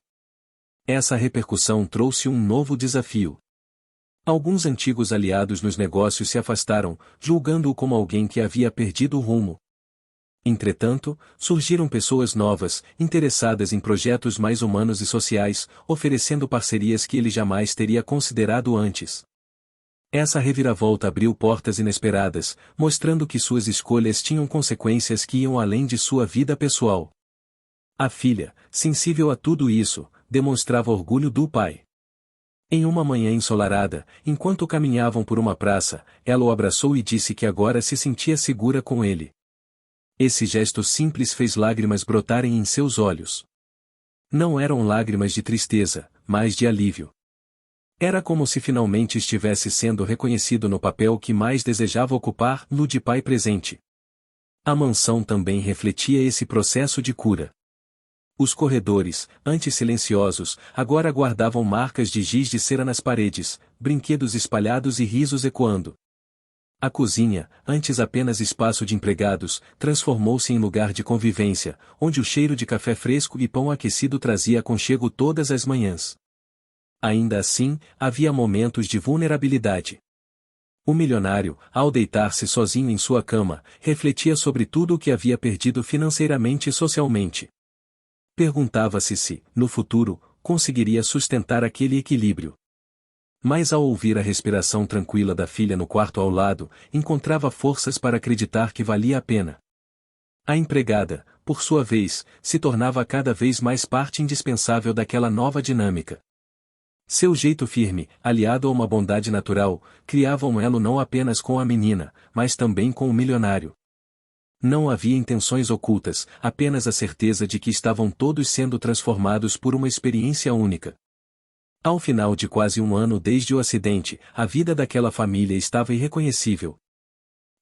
Essa repercussão trouxe um novo desafio. Alguns antigos aliados nos negócios se afastaram, julgando-o como alguém que havia perdido o rumo. Entretanto, surgiram pessoas novas, interessadas em projetos mais humanos e sociais, oferecendo parcerias que ele jamais teria considerado antes. Essa reviravolta abriu portas inesperadas, mostrando que suas escolhas tinham consequências que iam além de sua vida pessoal. A filha, sensível a tudo isso, demonstrava orgulho do pai. Em uma manhã ensolarada, enquanto caminhavam por uma praça, ela o abraçou e disse que agora se sentia segura com ele. Esse gesto simples fez lágrimas brotarem em seus olhos. Não eram lágrimas de tristeza, mas de alívio. Era como se finalmente estivesse sendo reconhecido no papel que mais desejava ocupar, no de pai presente. A mansão também refletia esse processo de cura. Os corredores, antes silenciosos, agora guardavam marcas de giz de cera nas paredes, brinquedos espalhados e risos ecoando. A cozinha, antes apenas espaço de empregados, transformou-se em lugar de convivência, onde o cheiro de café fresco e pão aquecido trazia aconchego todas as manhãs. Ainda assim, havia momentos de vulnerabilidade. O milionário, ao deitar-se sozinho em sua cama, refletia sobre tudo o que havia perdido financeiramente e socialmente. Perguntava-se se, no futuro, conseguiria sustentar aquele equilíbrio. Mas ao ouvir a respiração tranquila da filha no quarto ao lado, encontrava forças para acreditar que valia a pena. A empregada, por sua vez, se tornava cada vez mais parte indispensável daquela nova dinâmica. Seu jeito firme, aliado a uma bondade natural, criava um elo não apenas com a menina, mas também com o milionário. Não havia intenções ocultas, apenas a certeza de que estavam todos sendo transformados por uma experiência única. Ao final de quase um ano desde o acidente, a vida daquela família estava irreconhecível.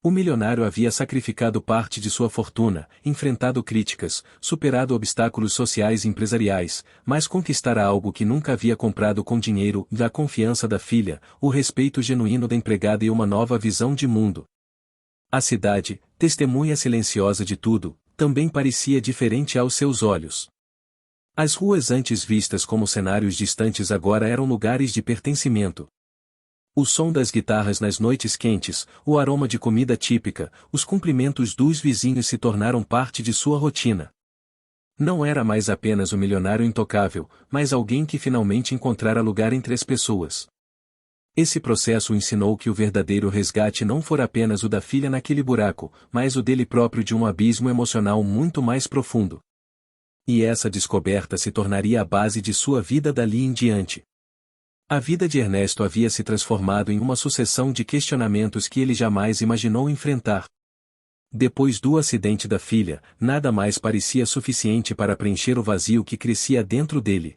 O milionário havia sacrificado parte de sua fortuna, enfrentado críticas, superado obstáculos sociais e empresariais, mas conquistara algo que nunca havia comprado com dinheiro, a confiança da filha, o respeito genuíno da empregada e uma nova visão de mundo. A cidade, testemunha silenciosa de tudo, também parecia diferente aos seus olhos. As ruas antes vistas como cenários distantes agora eram lugares de pertencimento. O som das guitarras nas noites quentes, o aroma de comida típica, os cumprimentos dos vizinhos se tornaram parte de sua rotina. Não era mais apenas o milionário intocável, mas alguém que finalmente encontrara lugar entre as pessoas. Esse processo ensinou que o verdadeiro resgate não fora apenas o da filha naquele buraco, mas o dele próprio de um abismo emocional muito mais profundo. E essa descoberta se tornaria a base de sua vida dali em diante. A vida de Ernesto havia se transformado em uma sucessão de questionamentos que ele jamais imaginou enfrentar. Depois do acidente da filha, nada mais parecia suficiente para preencher o vazio que crescia dentro dele.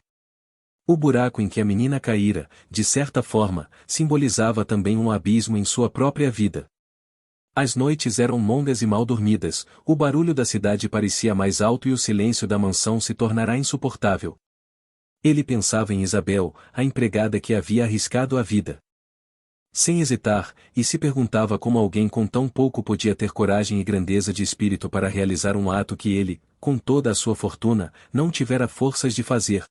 O buraco em que a menina caíra, de certa forma, simbolizava também um abismo em sua própria vida. As noites eram longas e mal dormidas, o barulho da cidade parecia mais alto e o silêncio da mansão se tornará insuportável. Ele pensava em Isabel, a empregada que havia arriscado a vida. Sem hesitar, e se perguntava como alguém com tão pouco podia ter coragem e grandeza de espírito para realizar um ato que ele, com toda a sua fortuna, não tivera forças de fazer.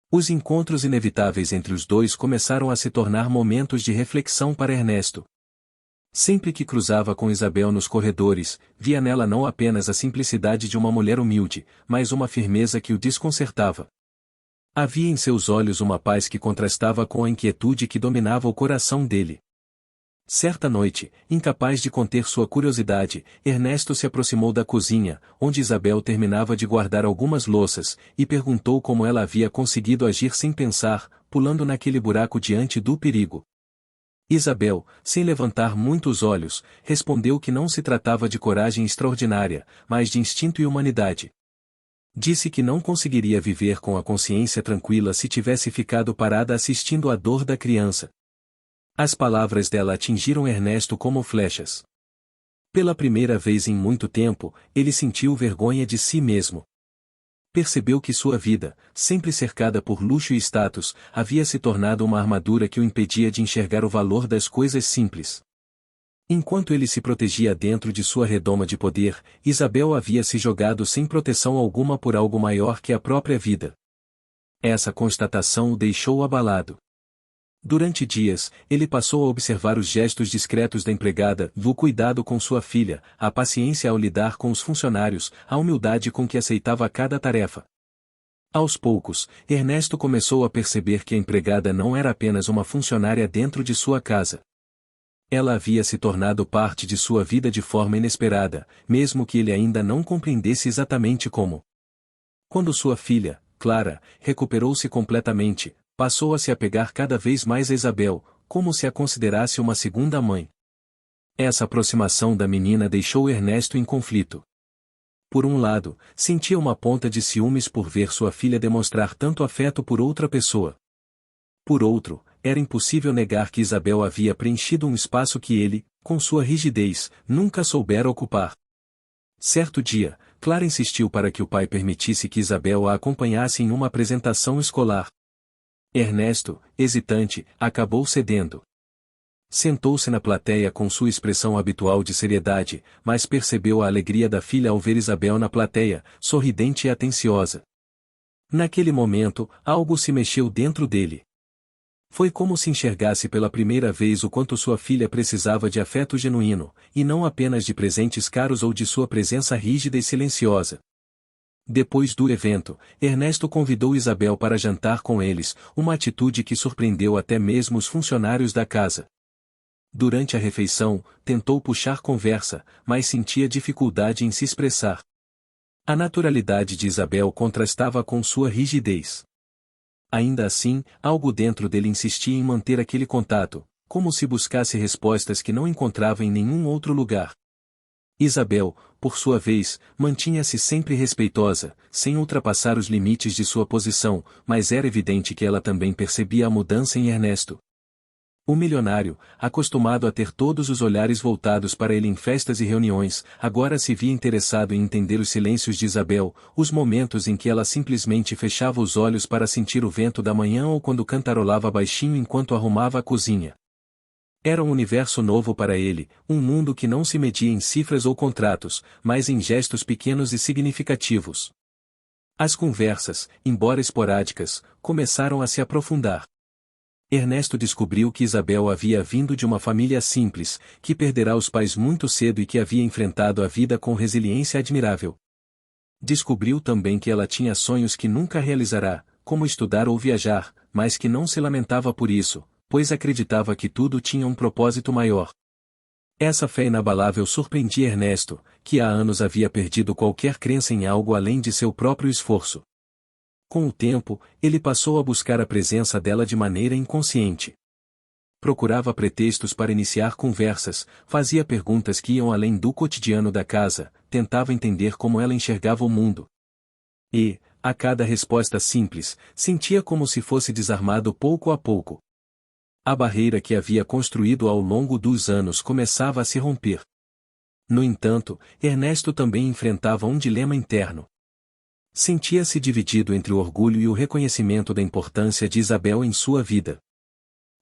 Os encontros inevitáveis entre os dois começaram a se tornar momentos de reflexão para Ernesto. Sempre que cruzava com Isabel nos corredores, via nela não apenas a simplicidade de uma mulher humilde, mas uma firmeza que o desconcertava. Havia em seus olhos uma paz que contrastava com a inquietude que dominava o coração dele. Certa noite, incapaz de conter sua curiosidade, Ernesto se aproximou da cozinha, onde Isabel terminava de guardar algumas louças, e perguntou como ela havia conseguido agir sem pensar, pulando naquele buraco diante do perigo. Isabel, sem levantar muito os olhos, respondeu que não se tratava de coragem extraordinária, mas de instinto e humanidade. Disse que não conseguiria viver com a consciência tranquila se tivesse ficado parada assistindo à dor da criança. As palavras dela atingiram Ernesto como flechas. Pela primeira vez em muito tempo, ele sentiu vergonha de si mesmo. Percebeu que sua vida, sempre cercada por luxo e status, havia se tornado uma armadura que o impedia de enxergar o valor das coisas simples. Enquanto ele se protegia dentro de sua redoma de poder, Isabel havia se jogado sem proteção alguma por algo maior que a própria vida. Essa constatação o deixou abalado. Durante dias, ele passou a observar os gestos discretos da empregada, o cuidado com sua filha, a paciência ao lidar com os funcionários, a humildade com que aceitava cada tarefa. Aos poucos, Ernesto começou a perceber que a empregada não era apenas uma funcionária dentro de sua casa. Ela havia se tornado parte de sua vida de forma inesperada, mesmo que ele ainda não compreendesse exatamente como. Quando sua filha, Clara, recuperou-se completamente, passou a se apegar cada vez mais a Isabel, como se a considerasse uma segunda mãe. Essa aproximação da menina deixou Ernesto em conflito. Por um lado, sentia uma ponta de ciúmes por ver sua filha demonstrar tanto afeto por outra pessoa. Por outro, era impossível negar que Isabel havia preenchido um espaço que ele, com sua rigidez, nunca soubera ocupar. Certo dia, Clara insistiu para que o pai permitisse que Isabel a acompanhasse em uma apresentação escolar. Ernesto, hesitante, acabou cedendo. Sentou-se na plateia com sua expressão habitual de seriedade, mas percebeu a alegria da filha ao ver Isabel na plateia, sorridente e atenciosa. Naquele momento, algo se mexeu dentro dele. Foi como se enxergasse pela primeira vez o quanto sua filha precisava de afeto genuíno, e não apenas de presentes caros ou de sua presença rígida e silenciosa. Depois do evento, Ernesto convidou Isabel para jantar com eles, uma atitude que surpreendeu até mesmo os funcionários da casa. Durante a refeição, tentou puxar conversa, mas sentia dificuldade em se expressar. A naturalidade de Isabel contrastava com sua rigidez. Ainda assim, algo dentro dele insistia em manter aquele contato, como se buscasse respostas que não encontrava em nenhum outro lugar. Isabel, por sua vez, mantinha-se sempre respeitosa, sem ultrapassar os limites de sua posição, mas era evidente que ela também percebia a mudança em Ernesto. O milionário, acostumado a ter todos os olhares voltados para ele em festas e reuniões, agora se via interessado em entender os silêncios de Isabel, os momentos em que ela simplesmente fechava os olhos para sentir o vento da manhã ou quando cantarolava baixinho enquanto arrumava a cozinha. Era um universo novo para ele, um mundo que não se media em cifras ou contratos, mas em gestos pequenos e significativos. As conversas, embora esporádicas, começaram a se aprofundar. Ernesto descobriu que Isabel havia vindo de uma família simples, que perderá os pais muito cedo e que havia enfrentado a vida com resiliência admirável. Descobriu também que ela tinha sonhos que nunca realizará, como estudar ou viajar, mas que não se lamentava por isso, pois acreditava que tudo tinha um propósito maior. Essa fé inabalável surpreendia Ernesto, que há anos havia perdido qualquer crença em algo além de seu próprio esforço. Com o tempo, ele passou a buscar a presença dela de maneira inconsciente. Procurava pretextos para iniciar conversas, fazia perguntas que iam além do cotidiano da casa, tentava entender como ela enxergava o mundo. E, a cada resposta simples, sentia como se fosse desarmado pouco a pouco. A barreira que havia construído ao longo dos anos começava a se romper. No entanto, Ernesto também enfrentava um dilema interno. Sentia-se dividido entre o orgulho e o reconhecimento da importância de Isabel em sua vida.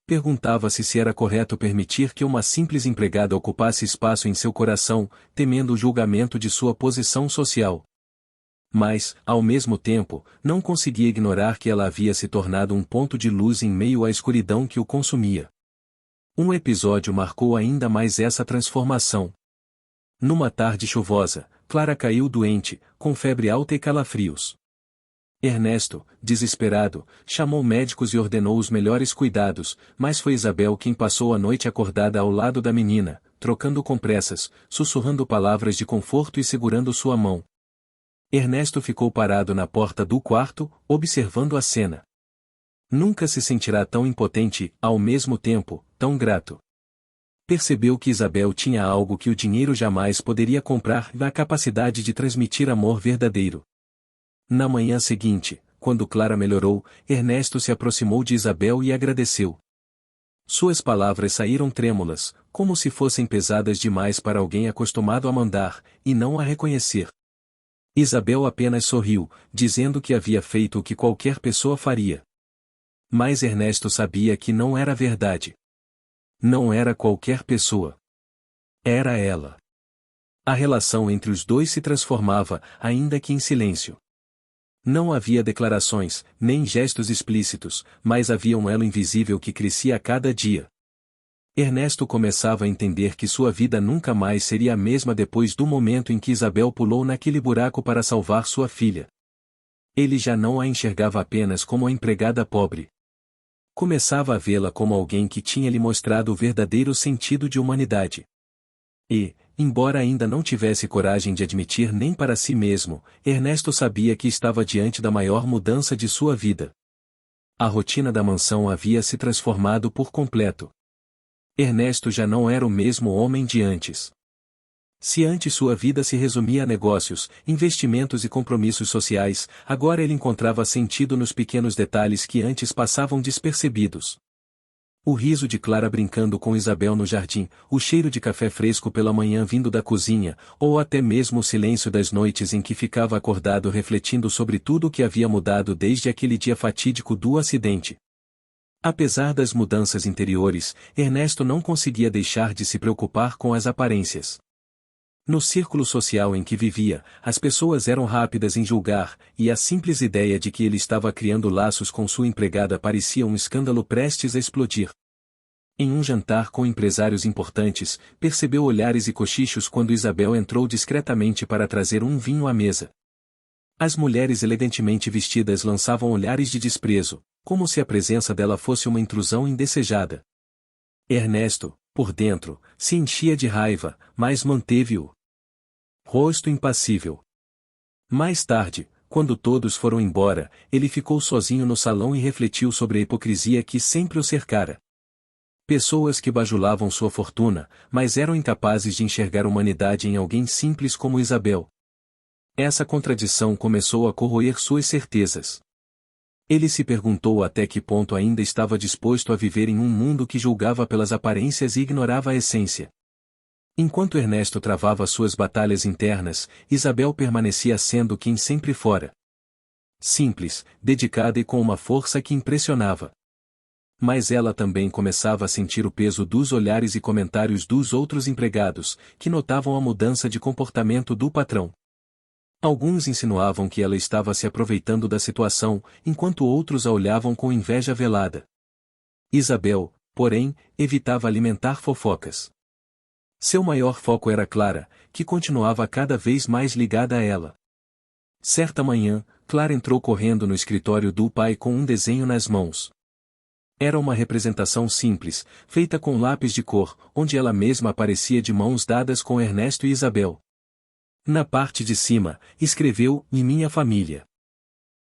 Perguntava-se se era correto permitir que uma simples empregada ocupasse espaço em seu coração, temendo o julgamento de sua posição social. Mas, ao mesmo tempo, não conseguia ignorar que ela havia se tornado um ponto de luz em meio à escuridão que o consumia. Um episódio marcou ainda mais essa transformação. Numa tarde chuvosa, Clara caiu doente, com febre alta e calafrios. Ernesto, desesperado, chamou médicos e ordenou os melhores cuidados, mas foi Isabel quem passou a noite acordada ao lado da menina, trocando compressas, sussurrando palavras de conforto e segurando sua mão. Ernesto ficou parado na porta do quarto, observando a cena. Nunca se sentirá tão impotente, ao mesmo tempo, tão grato. Percebeu que Isabel tinha algo que o dinheiro jamais poderia comprar, a capacidade de transmitir amor verdadeiro. Na manhã seguinte, quando Clara melhorou, Ernesto se aproximou de Isabel e agradeceu. Suas palavras saíram trêmulas, como se fossem pesadas demais para alguém acostumado a mandar, e não a reconhecer. Isabel apenas sorriu, dizendo que havia feito o que qualquer pessoa faria. Mas Ernesto sabia que não era verdade. Não era qualquer pessoa. Era ela. A relação entre os dois se transformava, ainda que em silêncio. Não havia declarações, nem gestos explícitos, mas havia um elo invisível que crescia a cada dia. Ernesto começava a entender que sua vida nunca mais seria a mesma depois do momento em que Isabel pulou naquele buraco para salvar sua filha. Ele já não a enxergava apenas como a empregada pobre. Começava a vê-la como alguém que tinha lhe mostrado o verdadeiro sentido de humanidade. E, embora ainda não tivesse coragem de admitir nem para si mesmo, Ernesto sabia que estava diante da maior mudança de sua vida. A rotina da mansão havia se transformado por completo. Ernesto já não era o mesmo homem de antes. Se antes sua vida se resumia a negócios, investimentos e compromissos sociais, agora ele encontrava sentido nos pequenos detalhes que antes passavam despercebidos. O riso de Clara brincando com Isabel no jardim, o cheiro de café fresco pela manhã vindo da cozinha, ou até mesmo o silêncio das noites em que ficava acordado refletindo sobre tudo o que havia mudado desde aquele dia fatídico do acidente. Apesar das mudanças interiores, Ernesto não conseguia deixar de se preocupar com as aparências. No círculo social em que vivia, as pessoas eram rápidas em julgar, e a simples ideia de que ele estava criando laços com sua empregada parecia um escândalo prestes a explodir. Em um jantar com empresários importantes, percebeu olhares e cochichos quando Isabel entrou discretamente para trazer um vinho à mesa. As mulheres elegantemente vestidas lançavam olhares de desprezo, como se a presença dela fosse uma intrusão indesejada. Ernesto, por dentro, se enchia de raiva, mas manteve-o rosto impassível. Mais tarde, quando todos foram embora, ele ficou sozinho no salão e refletiu sobre a hipocrisia que sempre o cercara. Pessoas que bajulavam sua fortuna, mas eram incapazes de enxergar humanidade em alguém simples como Isabel. Essa contradição começou a corroer suas certezas. Ele se perguntou até que ponto ainda estava disposto a viver em um mundo que julgava pelas aparências e ignorava a essência. Enquanto Ernesto travava suas batalhas internas, Isabel permanecia sendo quem sempre fora. Simples, dedicada e com uma força que impressionava. Mas ela também começava a sentir o peso dos olhares e comentários dos outros empregados, que notavam a mudança de comportamento do patrão. Alguns insinuavam que ela estava se aproveitando da situação, enquanto outros a olhavam com inveja velada. Isabel, porém, evitava alimentar fofocas. Seu maior foco era Clara, que continuava cada vez mais ligada a ela. Certa manhã, Clara entrou correndo no escritório do pai com um desenho nas mãos. Era uma representação simples, feita com lápis de cor, onde ela mesma aparecia de mãos dadas com Ernesto e Isabel. Na parte de cima, escreveu, "E minha família."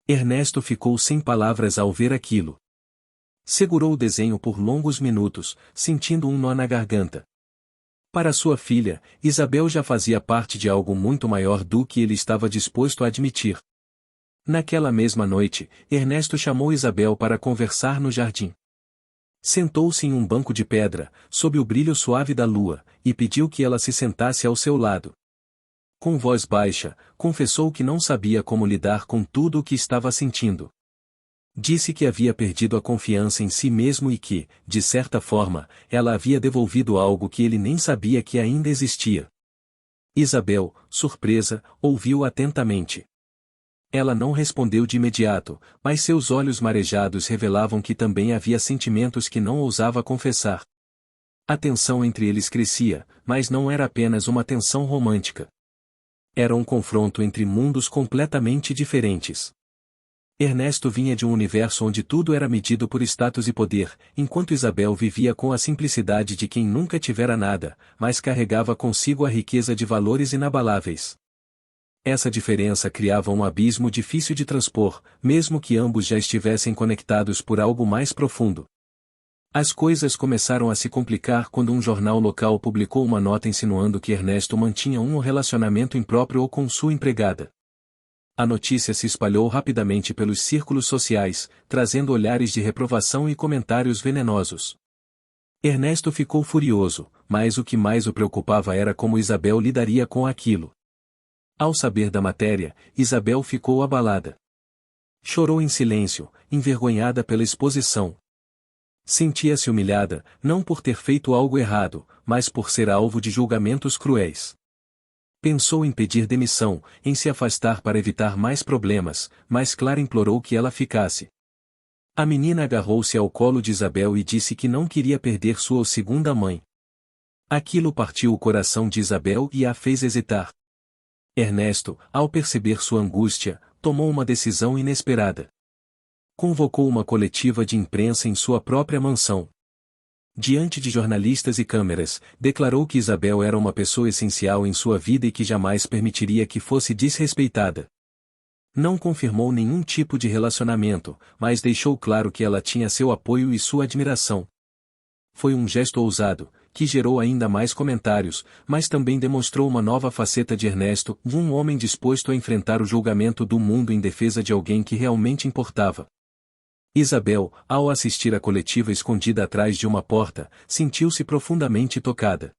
Ernesto ficou sem palavras ao ver aquilo. Segurou o desenho por longos minutos, sentindo um nó na garganta. Para sua filha, Isabel já fazia parte de algo muito maior do que ele estava disposto a admitir. Naquela mesma noite, Ernesto chamou Isabel para conversar no jardim. Sentou-se em um banco de pedra, sob o brilho suave da lua, e pediu que ela se sentasse ao seu lado. Com voz baixa, confessou que não sabia como lidar com tudo o que estava sentindo. Disse que havia perdido a confiança em si mesmo e que, de certa forma, ela havia devolvido algo que ele nem sabia que ainda existia. Isabel, surpresa, ouviu atentamente. Ela não respondeu de imediato, mas seus olhos marejados revelavam que também havia sentimentos que não ousava confessar. A tensão entre eles crescia, mas não era apenas uma tensão romântica. Era um confronto entre mundos completamente diferentes. Ernesto vinha de um universo onde tudo era medido por status e poder, enquanto Isabel vivia com a simplicidade de quem nunca tivera nada, mas carregava consigo a riqueza de valores inabaláveis. Essa diferença criava um abismo difícil de transpor, mesmo que ambos já estivessem conectados por algo mais profundo. As coisas começaram a se complicar quando um jornal local publicou uma nota insinuando que Ernesto mantinha um relacionamento impróprio com sua empregada. A notícia se espalhou rapidamente pelos círculos sociais, trazendo olhares de reprovação e comentários venenosos. Ernesto ficou furioso, mas o que mais o preocupava era como Isabel lidaria com aquilo. Ao saber da matéria, Isabel ficou abalada. Chorou em silêncio, envergonhada pela exposição. Sentia-se humilhada, não por ter feito algo errado, mas por ser alvo de julgamentos cruéis. Pensou em pedir demissão, em se afastar para evitar mais problemas, mas Clara implorou que ela ficasse. A menina agarrou-se ao colo de Isabel e disse que não queria perder sua segunda mãe. Aquilo partiu o coração de Isabel e a fez hesitar. Ernesto, ao perceber sua angústia, tomou uma decisão inesperada. Convocou uma coletiva de imprensa em sua própria mansão. Diante de jornalistas e câmeras, declarou que Isabel era uma pessoa essencial em sua vida e que jamais permitiria que fosse desrespeitada. Não confirmou nenhum tipo de relacionamento, mas deixou claro que ela tinha seu apoio e sua admiração. Foi um gesto ousado, que gerou ainda mais comentários, mas também demonstrou uma nova faceta de Ernesto, um homem disposto a enfrentar o julgamento do mundo em defesa de alguém que realmente importava. Isabel, ao assistir a coletiva escondida atrás de uma porta, sentiu-se profundamente tocada.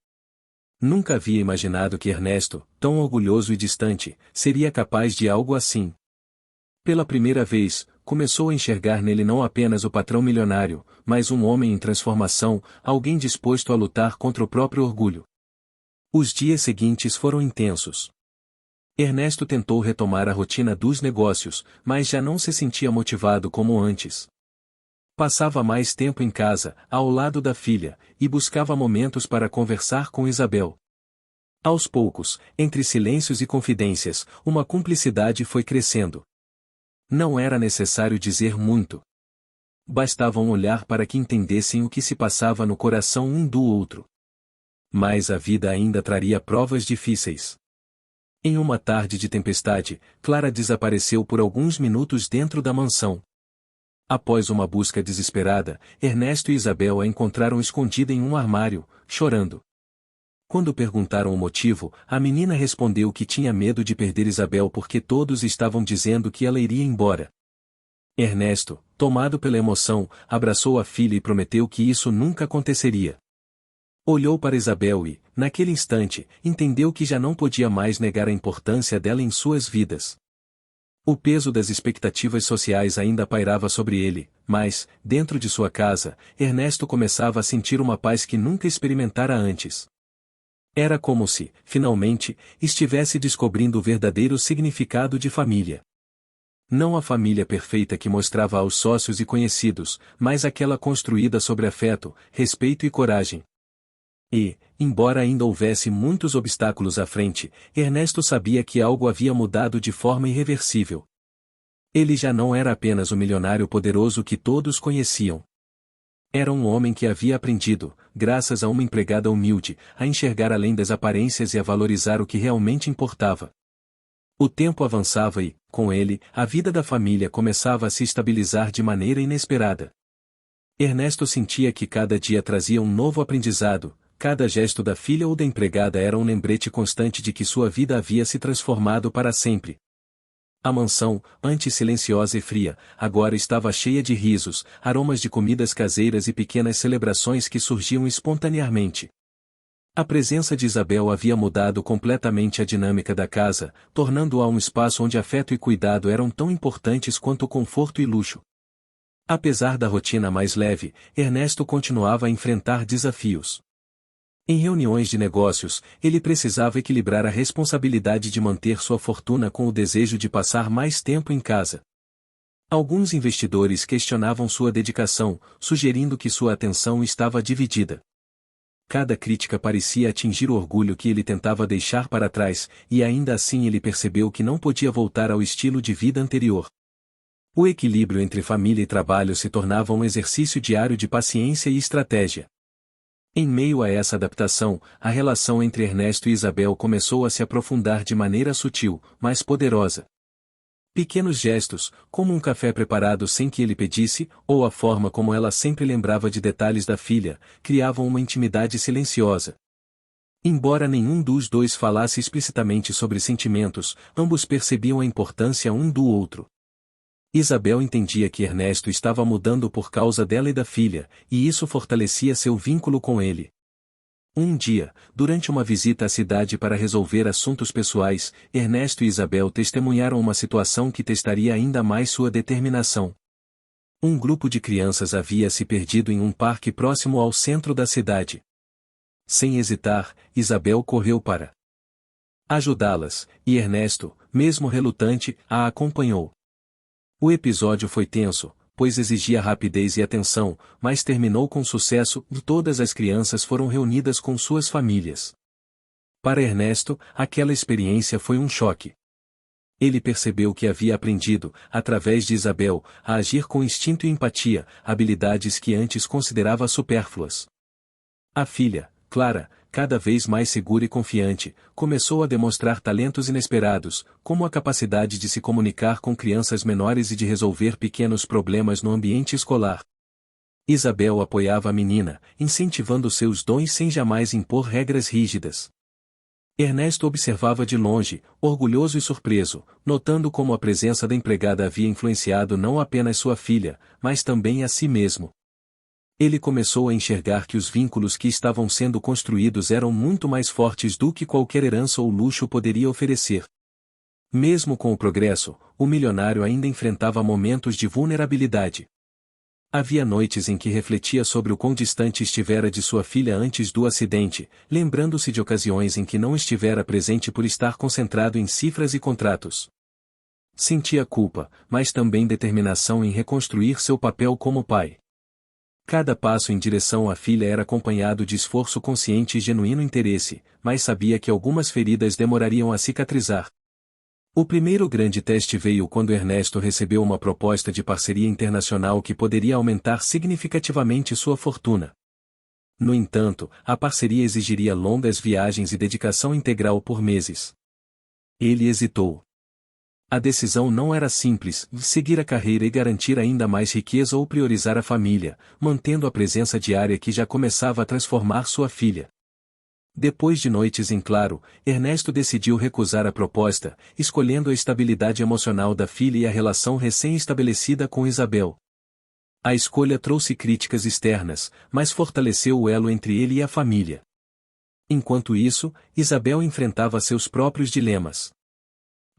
Nunca havia imaginado que Ernesto, tão orgulhoso e distante, seria capaz de algo assim. Pela primeira vez, começou a enxergar nele não apenas o patrão milionário, mas um homem em transformação, alguém disposto a lutar contra o próprio orgulho. Os dias seguintes foram intensos. Ernesto tentou retomar a rotina dos negócios, mas já não se sentia motivado como antes. Passava mais tempo em casa, ao lado da filha, e buscava momentos para conversar com Isabel. Aos poucos, entre silêncios e confidências, uma cumplicidade foi crescendo. Não era necessário dizer muito. Bastava um olhar para que entendessem o que se passava no coração um do outro. Mas a vida ainda traria provas difíceis. Em uma tarde de tempestade, Clara desapareceu por alguns minutos dentro da mansão. Após uma busca desesperada, Ernesto e Isabel a encontraram escondida em um armário, chorando. Quando perguntaram o motivo, a menina respondeu que tinha medo de perder Isabel porque todos estavam dizendo que ela iria embora. Ernesto, tomado pela emoção, abraçou a filha e prometeu que isso nunca aconteceria. Olhou para Isabel e, naquele instante, entendeu que já não podia mais negar a importância dela em suas vidas. O peso das expectativas sociais ainda pairava sobre ele, mas, dentro de sua casa, Ernesto começava a sentir uma paz que nunca experimentara antes. Era como se, finalmente, estivesse descobrindo o verdadeiro significado de família. Não a família perfeita que mostrava aos sócios e conhecidos, mas aquela construída sobre afeto, respeito e coragem. E, embora ainda houvesse muitos obstáculos à frente, Ernesto sabia que algo havia mudado de forma irreversível. Ele já não era apenas o milionário poderoso que todos conheciam. Era um homem que havia aprendido, graças a uma empregada humilde, a enxergar além das aparências e a valorizar o que realmente importava. O tempo avançava e, com ele, a vida da família começava a se estabilizar de maneira inesperada. Ernesto sentia que cada dia trazia um novo aprendizado. Cada gesto da filha ou da empregada era um lembrete constante de que sua vida havia se transformado para sempre. A mansão, antes silenciosa e fria, agora estava cheia de risos, aromas de comidas caseiras e pequenas celebrações que surgiam espontaneamente. A presença de Isabel havia mudado completamente a dinâmica da casa, tornando-a um espaço onde afeto e cuidado eram tão importantes quanto conforto e luxo. Apesar da rotina mais leve, Ernesto continuava a enfrentar desafios. Em reuniões de negócios, ele precisava equilibrar a responsabilidade de manter sua fortuna com o desejo de passar mais tempo em casa. Alguns investidores questionavam sua dedicação, sugerindo que sua atenção estava dividida. Cada crítica parecia atingir o orgulho que ele tentava deixar para trás, e ainda assim ele percebeu que não podia voltar ao estilo de vida anterior. O equilíbrio entre família e trabalho se tornava um exercício diário de paciência e estratégia. Em meio a essa adaptação, a relação entre Ernesto e Isabel começou a se aprofundar de maneira sutil, mas poderosa. Pequenos gestos, como um café preparado sem que ele pedisse, ou a forma como ela sempre lembrava de detalhes da filha, criavam uma intimidade silenciosa. Embora nenhum dos dois falasse explicitamente sobre sentimentos, ambos percebiam a importância um do outro. Isabel entendia que Ernesto estava mudando por causa dela e da filha, e isso fortalecia seu vínculo com ele. Um dia, durante uma visita à cidade para resolver assuntos pessoais, Ernesto e Isabel testemunharam uma situação que testaria ainda mais sua determinação. Um grupo de crianças havia se perdido em um parque próximo ao centro da cidade. Sem hesitar, Isabel correu para ajudá-las, e Ernesto, mesmo relutante, a acompanhou. O episódio foi tenso, pois exigia rapidez e atenção, mas terminou com sucesso e todas as crianças foram reunidas com suas famílias. Para Ernesto, aquela experiência foi um choque. Ele percebeu que havia aprendido, através de Isabel, a agir com instinto e empatia, habilidades que antes considerava supérfluas. A filha, Clara, cada vez mais segura e confiante, começou a demonstrar talentos inesperados, como a capacidade de se comunicar com crianças menores e de resolver pequenos problemas no ambiente escolar. Isabel apoiava a menina, incentivando seus dons sem jamais impor regras rígidas. Ernesto observava de longe, orgulhoso e surpreso, notando como a presença da empregada havia influenciado não apenas sua filha, mas também a si mesmo. Ele começou a enxergar que os vínculos que estavam sendo construídos eram muito mais fortes do que qualquer herança ou luxo poderia oferecer. Mesmo com o progresso, o milionário ainda enfrentava momentos de vulnerabilidade. Havia noites em que refletia sobre o quão distante estivera de sua filha antes do acidente, lembrando-se de ocasiões em que não estivera presente por estar concentrado em cifras e contratos. Sentia culpa, mas também determinação em reconstruir seu papel como pai. Cada passo em direção à filha era acompanhado de esforço consciente e genuíno interesse, mas sabia que algumas feridas demorariam a cicatrizar. O primeiro grande teste veio quando Ernesto recebeu uma proposta de parceria internacional que poderia aumentar significativamente sua fortuna. No entanto, a parceria exigiria longas viagens e dedicação integral por meses. Ele hesitou. A decisão não era simples: seguir a carreira e garantir ainda mais riqueza ou priorizar a família, mantendo a presença diária que já começava a transformar sua filha. Depois de noites em claro, Ernesto decidiu recusar a proposta, escolhendo a estabilidade emocional da filha e a relação recém-estabelecida com Isabel. A escolha trouxe críticas externas, mas fortaleceu o elo entre ele e a família. Enquanto isso, Isabel enfrentava seus próprios dilemas.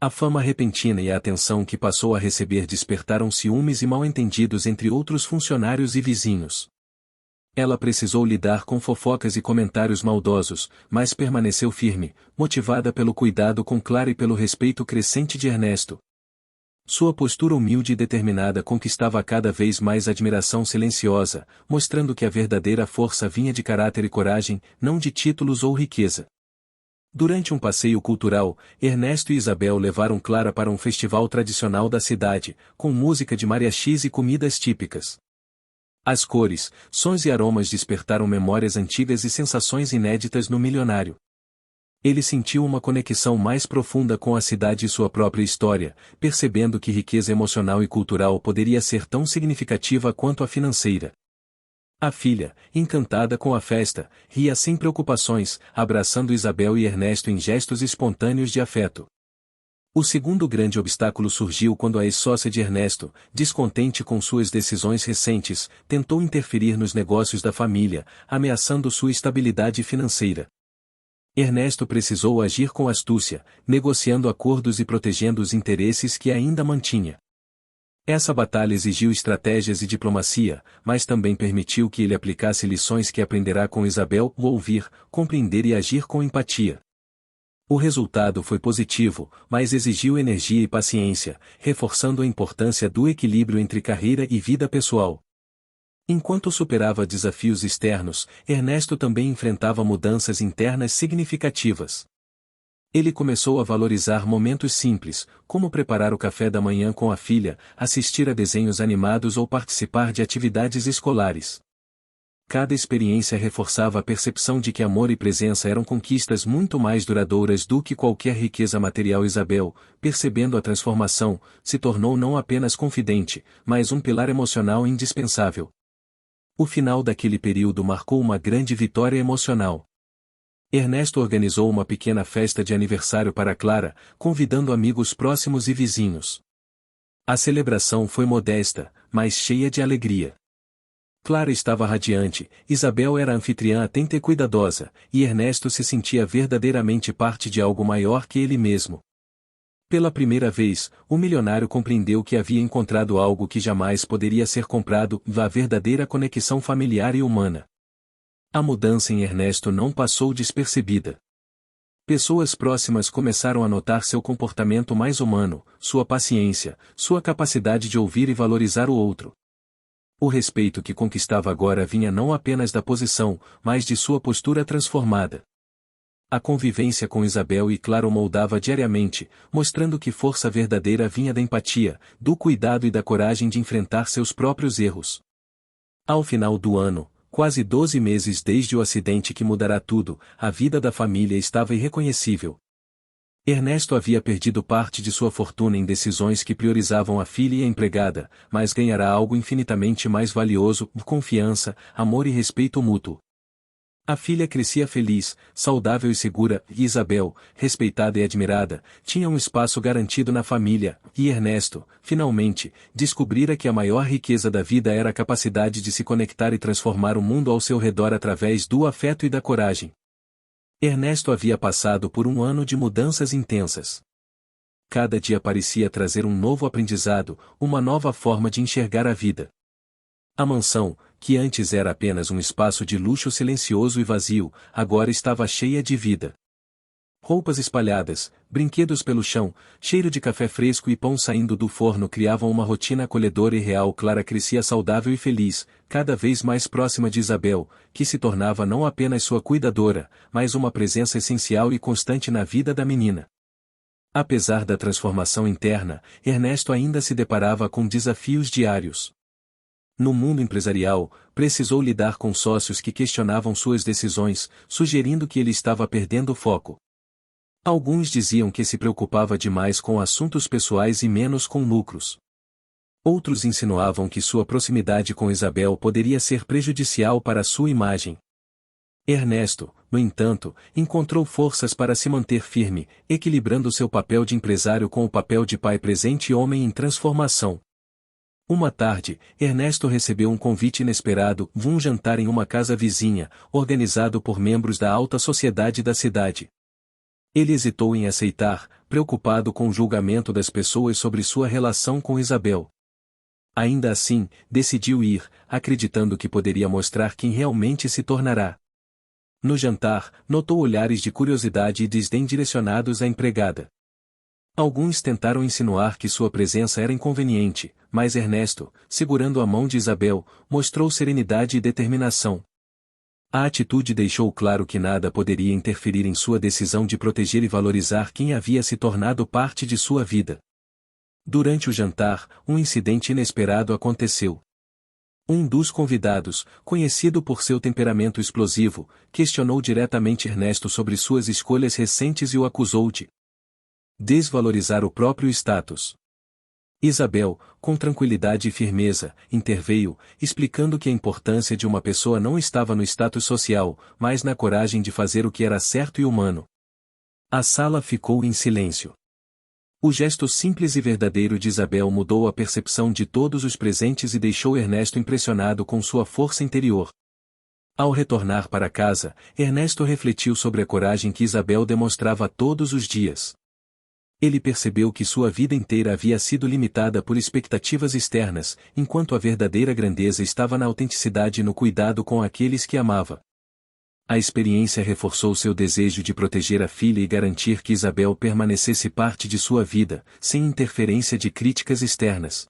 A fama repentina e a atenção que passou a receber despertaram ciúmes e mal-entendidos entre outros funcionários e vizinhos. Ela precisou lidar com fofocas e comentários maldosos, mas permaneceu firme, motivada pelo cuidado com Clara e pelo respeito crescente de Ernesto. Sua postura humilde e determinada conquistava cada vez mais admiração silenciosa, mostrando que a verdadeira força vinha de caráter e coragem, não de títulos ou riqueza. Durante um passeio cultural, Ernesto e Isabel levaram Clara para um festival tradicional da cidade, com música de mariachis e comidas típicas. As cores, sons e aromas despertaram memórias antigas e sensações inéditas no milionário. Ele sentiu uma conexão mais profunda com a cidade e sua própria história, percebendo que riqueza emocional e cultural poderia ser tão significativa quanto a financeira. A filha, encantada com a festa, ria sem preocupações, abraçando Isabel e Ernesto em gestos espontâneos de afeto. O segundo grande obstáculo surgiu quando a ex-sócia de Ernesto, descontente com suas decisões recentes, tentou interferir nos negócios da família, ameaçando sua estabilidade financeira. Ernesto precisou agir com astúcia, negociando acordos e protegendo os interesses que ainda mantinha. Essa batalha exigiu estratégias e diplomacia, mas também permitiu que ele aplicasse lições que aprenderá com Isabel: o ouvir, compreender e agir com empatia. O resultado foi positivo, mas exigiu energia e paciência, reforçando a importância do equilíbrio entre carreira e vida pessoal. Enquanto superava desafios externos, Ernesto também enfrentava mudanças internas significativas. Ele começou a valorizar momentos simples, como preparar o café da manhã com a filha, assistir a desenhos animados ou participar de atividades escolares. Cada experiência reforçava a percepção de que amor e presença eram conquistas muito mais duradouras do que qualquer riqueza material. Isabel, percebendo a transformação, se tornou não apenas confidente, mas um pilar emocional indispensável. O final daquele período marcou uma grande vitória emocional. Ernesto organizou uma pequena festa de aniversário para Clara, convidando amigos próximos e vizinhos. A celebração foi modesta, mas cheia de alegria. Clara estava radiante, Isabel era anfitriã atenta e cuidadosa, e Ernesto se sentia verdadeiramente parte de algo maior que ele mesmo. Pela primeira vez, o milionário compreendeu que havia encontrado algo que jamais poderia ser comprado: a verdadeira conexão familiar e humana. A mudança em Ernesto não passou despercebida. Pessoas próximas começaram a notar seu comportamento mais humano, sua paciência, sua capacidade de ouvir e valorizar o outro. O respeito que conquistava agora vinha não apenas da posição, mas de sua postura transformada. A convivência com Isabel e Clara o moldava diariamente, mostrando que força verdadeira vinha da empatia, do cuidado e da coragem de enfrentar seus próprios erros. Ao final do ano, quase 12 meses desde o acidente que mudará tudo, a vida da família estava irreconhecível. Ernesto havia perdido parte de sua fortuna em decisões que priorizavam a filha e a empregada, mas ganhará algo infinitamente mais valioso: confiança, amor e respeito mútuo. A filha crescia feliz, saudável e segura, e Isabel, respeitada e admirada, tinha um espaço garantido na família, e Ernesto, finalmente, descobrira que a maior riqueza da vida era a capacidade de se conectar e transformar o mundo ao seu redor através do afeto e da coragem. Ernesto havia passado por um ano de mudanças intensas. Cada dia parecia trazer um novo aprendizado, uma nova forma de enxergar a vida. A mansão, que antes era apenas um espaço de luxo silencioso e vazio, agora estava cheia de vida. Roupas espalhadas, brinquedos pelo chão, cheiro de café fresco e pão saindo do forno criavam uma rotina acolhedora e real. Clara crescia saudável e feliz, cada vez mais próxima de Isabel, que se tornava não apenas sua cuidadora, mas uma presença essencial e constante na vida da menina. Apesar da transformação interna, Ernesto ainda se deparava com desafios diários. No mundo empresarial, precisou lidar com sócios que questionavam suas decisões, sugerindo que ele estava perdendo o foco. Alguns diziam que se preocupava demais com assuntos pessoais e menos com lucros. Outros insinuavam que sua proximidade com Isabel poderia ser prejudicial para sua imagem. Ernesto, no entanto, encontrou forças para se manter firme, equilibrando seu papel de empresário com o papel de pai presente e homem em transformação. Uma tarde, Ernesto recebeu um convite inesperado: um jantar em uma casa vizinha, organizado por membros da alta sociedade da cidade. Ele hesitou em aceitar, preocupado com o julgamento das pessoas sobre sua relação com Isabel. Ainda assim, decidiu ir, acreditando que poderia mostrar quem realmente se tornará. No jantar, notou olhares de curiosidade e desdém direcionados à empregada. Alguns tentaram insinuar que sua presença era inconveniente, mas Ernesto, segurando a mão de Isabel, mostrou serenidade e determinação. A atitude deixou claro que nada poderia interferir em sua decisão de proteger e valorizar quem havia se tornado parte de sua vida. Durante o jantar, um incidente inesperado aconteceu. Um dos convidados, conhecido por seu temperamento explosivo, questionou diretamente Ernesto sobre suas escolhas recentes e o acusou de desvalorizar o próprio status. Isabel, com tranquilidade e firmeza, interveio, explicando que a importância de uma pessoa não estava no status social, mas na coragem de fazer o que era certo e humano. A sala ficou em silêncio. O gesto simples e verdadeiro de Isabel mudou a percepção de todos os presentes e deixou Ernesto impressionado com sua força interior. Ao retornar para casa, Ernesto refletiu sobre a coragem que Isabel demonstrava todos os dias. Ele percebeu que sua vida inteira havia sido limitada por expectativas externas, enquanto a verdadeira grandeza estava na autenticidade e no cuidado com aqueles que amava. A experiência reforçou seu desejo de proteger a filha e garantir que Isabel permanecesse parte de sua vida, sem interferência de críticas externas.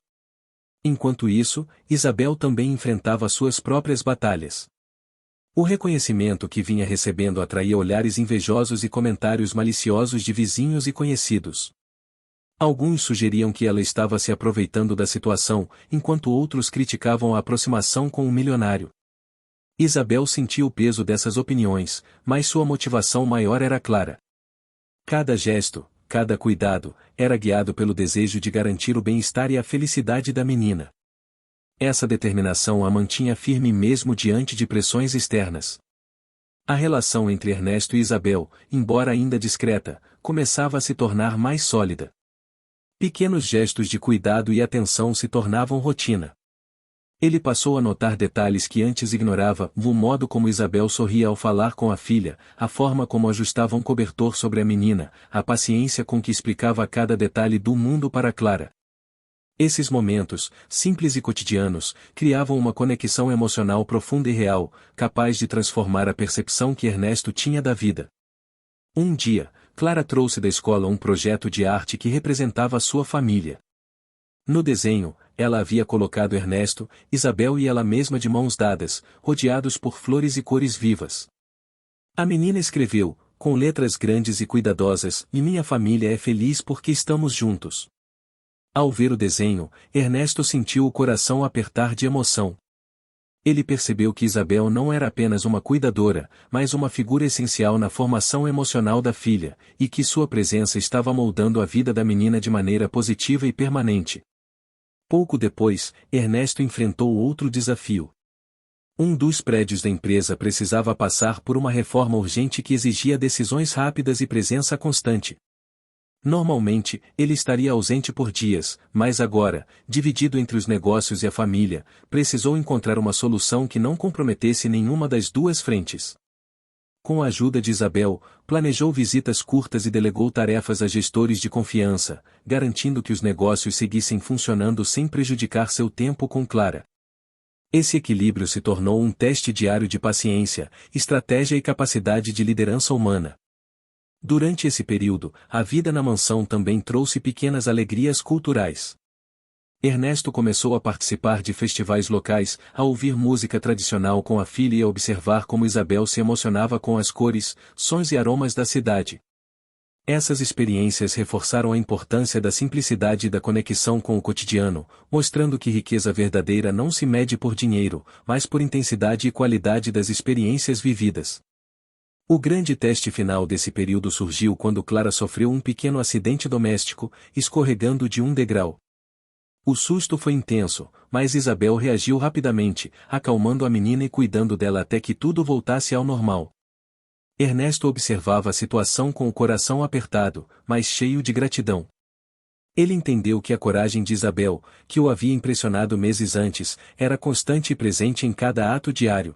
Enquanto isso, Isabel também enfrentava suas próprias batalhas. O reconhecimento que vinha recebendo atraía olhares invejosos e comentários maliciosos de vizinhos e conhecidos. Alguns sugeriam que ela estava se aproveitando da situação, enquanto outros criticavam a aproximação com o milionário. Isabel sentia o peso dessas opiniões, mas sua motivação maior era clara. Cada gesto, cada cuidado, era guiado pelo desejo de garantir o bem-estar e a felicidade da menina. Essa determinação a mantinha firme mesmo diante de pressões externas. A relação entre Ernesto e Isabel, embora ainda discreta, começava a se tornar mais sólida. Pequenos gestos de cuidado e atenção se tornavam rotina. Ele passou a notar detalhes que antes ignorava, o modo como Isabel sorria ao falar com a filha, a forma como ajustava um cobertor sobre a menina, a paciência com que explicava cada detalhe do mundo para Clara. Esses momentos, simples e cotidianos, criavam uma conexão emocional profunda e real, capaz de transformar a percepção que Ernesto tinha da vida. Um dia, Clara trouxe da escola um projeto de arte que representava a sua família. No desenho, ela havia colocado Ernesto, Isabel e ela mesma de mãos dadas, rodeados por flores e cores vivas. A menina escreveu, com letras grandes e cuidadosas, "E minha família é feliz porque estamos juntos." Ao ver o desenho, Ernesto sentiu o coração apertar de emoção. Ele percebeu que Isabel não era apenas uma cuidadora, mas uma figura essencial na formação emocional da filha, e que sua presença estava moldando a vida da menina de maneira positiva e permanente. Pouco depois, Ernesto enfrentou outro desafio. Um dos prédios da empresa precisava passar por uma reforma urgente que exigia decisões rápidas e presença constante. Normalmente, ele estaria ausente por dias, mas agora, dividido entre os negócios e a família, precisou encontrar uma solução que não comprometesse nenhuma das duas frentes. Com a ajuda de Isabel, planejou visitas curtas e delegou tarefas a gestores de confiança, garantindo que os negócios seguissem funcionando sem prejudicar seu tempo com Clara. Esse equilíbrio se tornou um teste diário de paciência, estratégia e capacidade de liderança humana. Durante esse período, a vida na mansão também trouxe pequenas alegrias culturais. Ernesto começou a participar de festivais locais, a ouvir música tradicional com a filha e a observar como Isabel se emocionava com as cores, sons e aromas da cidade. Essas experiências reforçaram a importância da simplicidade e da conexão com o cotidiano, mostrando que riqueza verdadeira não se mede por dinheiro, mas por intensidade e qualidade das experiências vividas. O grande teste final desse período surgiu quando Clara sofreu um pequeno acidente doméstico, escorregando de um degrau. O susto foi intenso, mas Isabel reagiu rapidamente, acalmando a menina e cuidando dela até que tudo voltasse ao normal. Ernesto observava a situação com o coração apertado, mas cheio de gratidão. Ele entendeu que a coragem de Isabel, que o havia impressionado meses antes, era constante e presente em cada ato diário.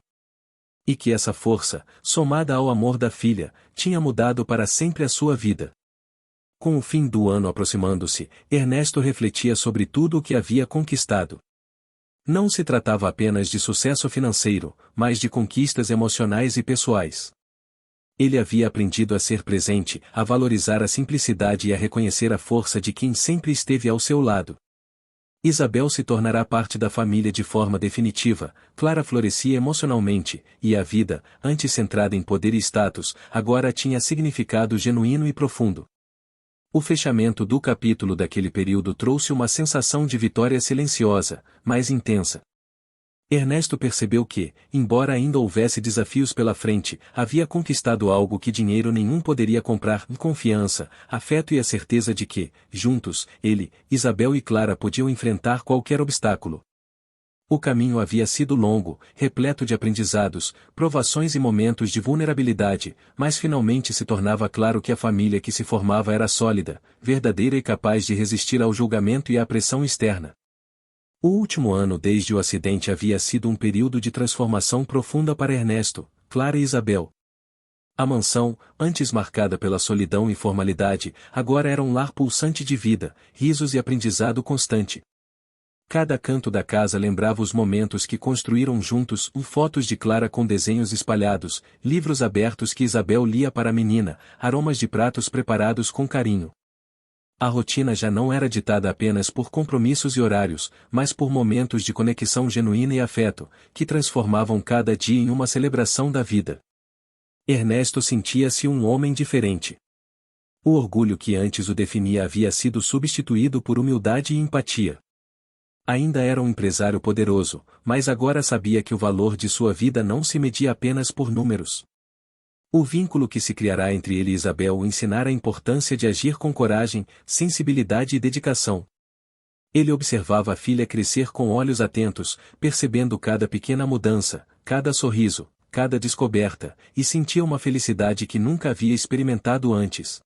E que essa força, somada ao amor da filha, tinha mudado para sempre a sua vida. Com o fim do ano aproximando-se, Ernesto refletia sobre tudo o que havia conquistado. Não se tratava apenas de sucesso financeiro, mas de conquistas emocionais e pessoais. Ele havia aprendido a ser presente, a valorizar a simplicidade e a reconhecer a força de quem sempre esteve ao seu lado. Isabel se tornará parte da família de forma definitiva, Clara florescia emocionalmente, e a vida, antes centrada em poder e status, agora tinha significado genuíno e profundo. O fechamento do capítulo daquele período trouxe uma sensação de vitória silenciosa, mas intensa. Ernesto percebeu que, embora ainda houvesse desafios pela frente, havia conquistado algo que dinheiro nenhum poderia comprar: confiança, afeto e a certeza de que, juntos, ele, Isabel e Clara podiam enfrentar qualquer obstáculo. O caminho havia sido longo, repleto de aprendizados, provações e momentos de vulnerabilidade, mas finalmente se tornava claro que a família que se formava era sólida, verdadeira e capaz de resistir ao julgamento e à pressão externa. O último ano desde o acidente havia sido um período de transformação profunda para Ernesto, Clara e Isabel. A mansão, antes marcada pela solidão e formalidade, agora era um lar pulsante de vida, risos e aprendizado constante. Cada canto da casa lembrava os momentos que construíram juntos, fotos de Clara com desenhos espalhados, livros abertos que Isabel lia para a menina, aromas de pratos preparados com carinho. A rotina já não era ditada apenas por compromissos e horários, mas por momentos de conexão genuína e afeto, que transformavam cada dia em uma celebração da vida. Ernesto sentia-se um homem diferente. O orgulho que antes o definia havia sido substituído por humildade e empatia. Ainda era um empresário poderoso, mas agora sabia que o valor de sua vida não se media apenas por números. O vínculo que se criará entre ele e Isabel o ensinara a importância de agir com coragem, sensibilidade e dedicação. Ele observava a filha crescer com olhos atentos, percebendo cada pequena mudança, cada sorriso, cada descoberta, e sentia uma felicidade que nunca havia experimentado antes.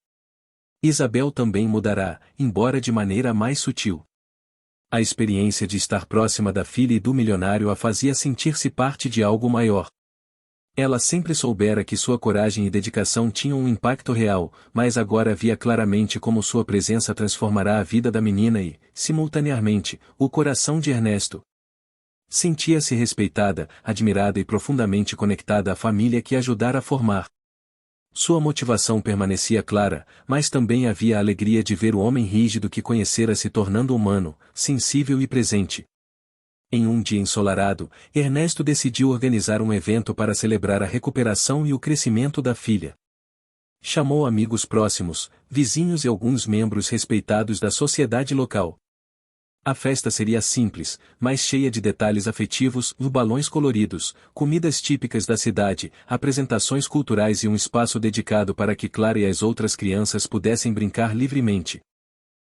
Isabel também mudará, embora de maneira mais sutil. A experiência de estar próxima da filha e do milionário a fazia sentir-se parte de algo maior. Ela sempre soubera que sua coragem e dedicação tinham um impacto real, mas agora via claramente como sua presença transformará a vida da menina e, simultaneamente, o coração de Ernesto. Sentia-se respeitada, admirada e profundamente conectada à família que ajudara a formar. Sua motivação permanecia clara, mas também havia a alegria de ver o homem rígido que conhecera se tornando humano, sensível e presente. Em um dia ensolarado, Ernesto decidiu organizar um evento para celebrar a recuperação e o crescimento da filha. Chamou amigos próximos, vizinhos e alguns membros respeitados da sociedade local. A festa seria simples, mas cheia de detalhes afetivos, balões coloridos, comidas típicas da cidade, apresentações culturais e um espaço dedicado para que Clara e as outras crianças pudessem brincar livremente.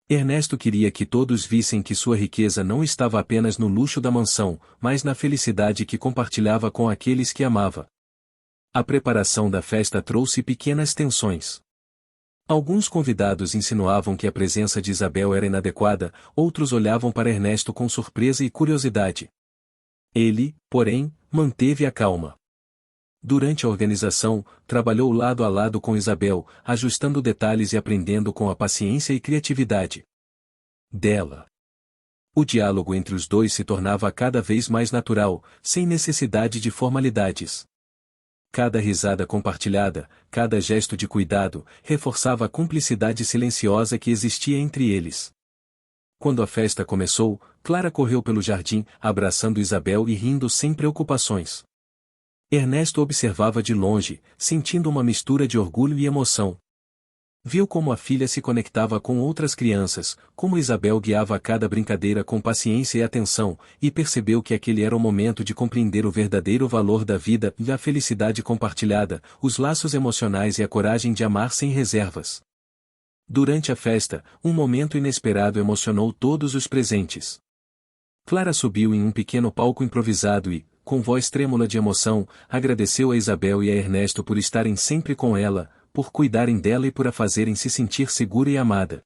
Ernesto queria que todos vissem que sua riqueza não estava apenas no luxo da mansão, mas na felicidade que compartilhava com aqueles que amava. A preparação da festa trouxe pequenas tensões. Alguns convidados insinuavam que a presença de Isabel era inadequada, outros olhavam para Ernesto com surpresa e curiosidade. Ele, porém, manteve a calma. Durante a organização, trabalhou lado a lado com Isabel, ajustando detalhes e aprendendo com a paciência e criatividade dela. O diálogo entre os dois se tornava cada vez mais natural, sem necessidade de formalidades. Cada risada compartilhada, cada gesto de cuidado, reforçava a cumplicidade silenciosa que existia entre eles. Quando a festa começou, Clara correu pelo jardim, abraçando Isabel e rindo sem preocupações. Ernesto observava de longe, sentindo uma mistura de orgulho e emoção. Viu como a filha se conectava com outras crianças, como Isabel guiava cada brincadeira com paciência e atenção, e percebeu que aquele era o momento de compreender o verdadeiro valor da vida e a felicidade compartilhada, os laços emocionais e a coragem de amar sem reservas. Durante a festa, um momento inesperado emocionou todos os presentes. Clara subiu em um pequeno palco improvisado e, com voz trêmula de emoção, agradeceu a Isabel e a Ernesto por estarem sempre com ela, por cuidarem dela e por a fazerem se sentir segura e amada.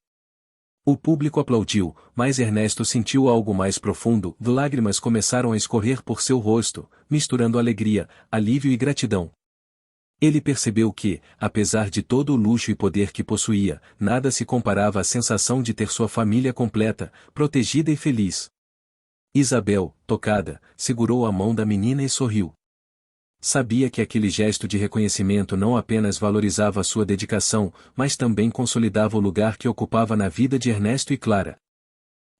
O público aplaudiu, mas Ernesto sentiu algo mais profundo, lágrimas começaram a escorrer por seu rosto, misturando alegria, alívio e gratidão. Ele percebeu que, apesar de todo o luxo e poder que possuía, nada se comparava à sensação de ter sua família completa, protegida e feliz. Isabel, tocada, segurou a mão da menina e sorriu. Sabia que aquele gesto de reconhecimento não apenas valorizava sua dedicação, mas também consolidava o lugar que ocupava na vida de Ernesto e Clara.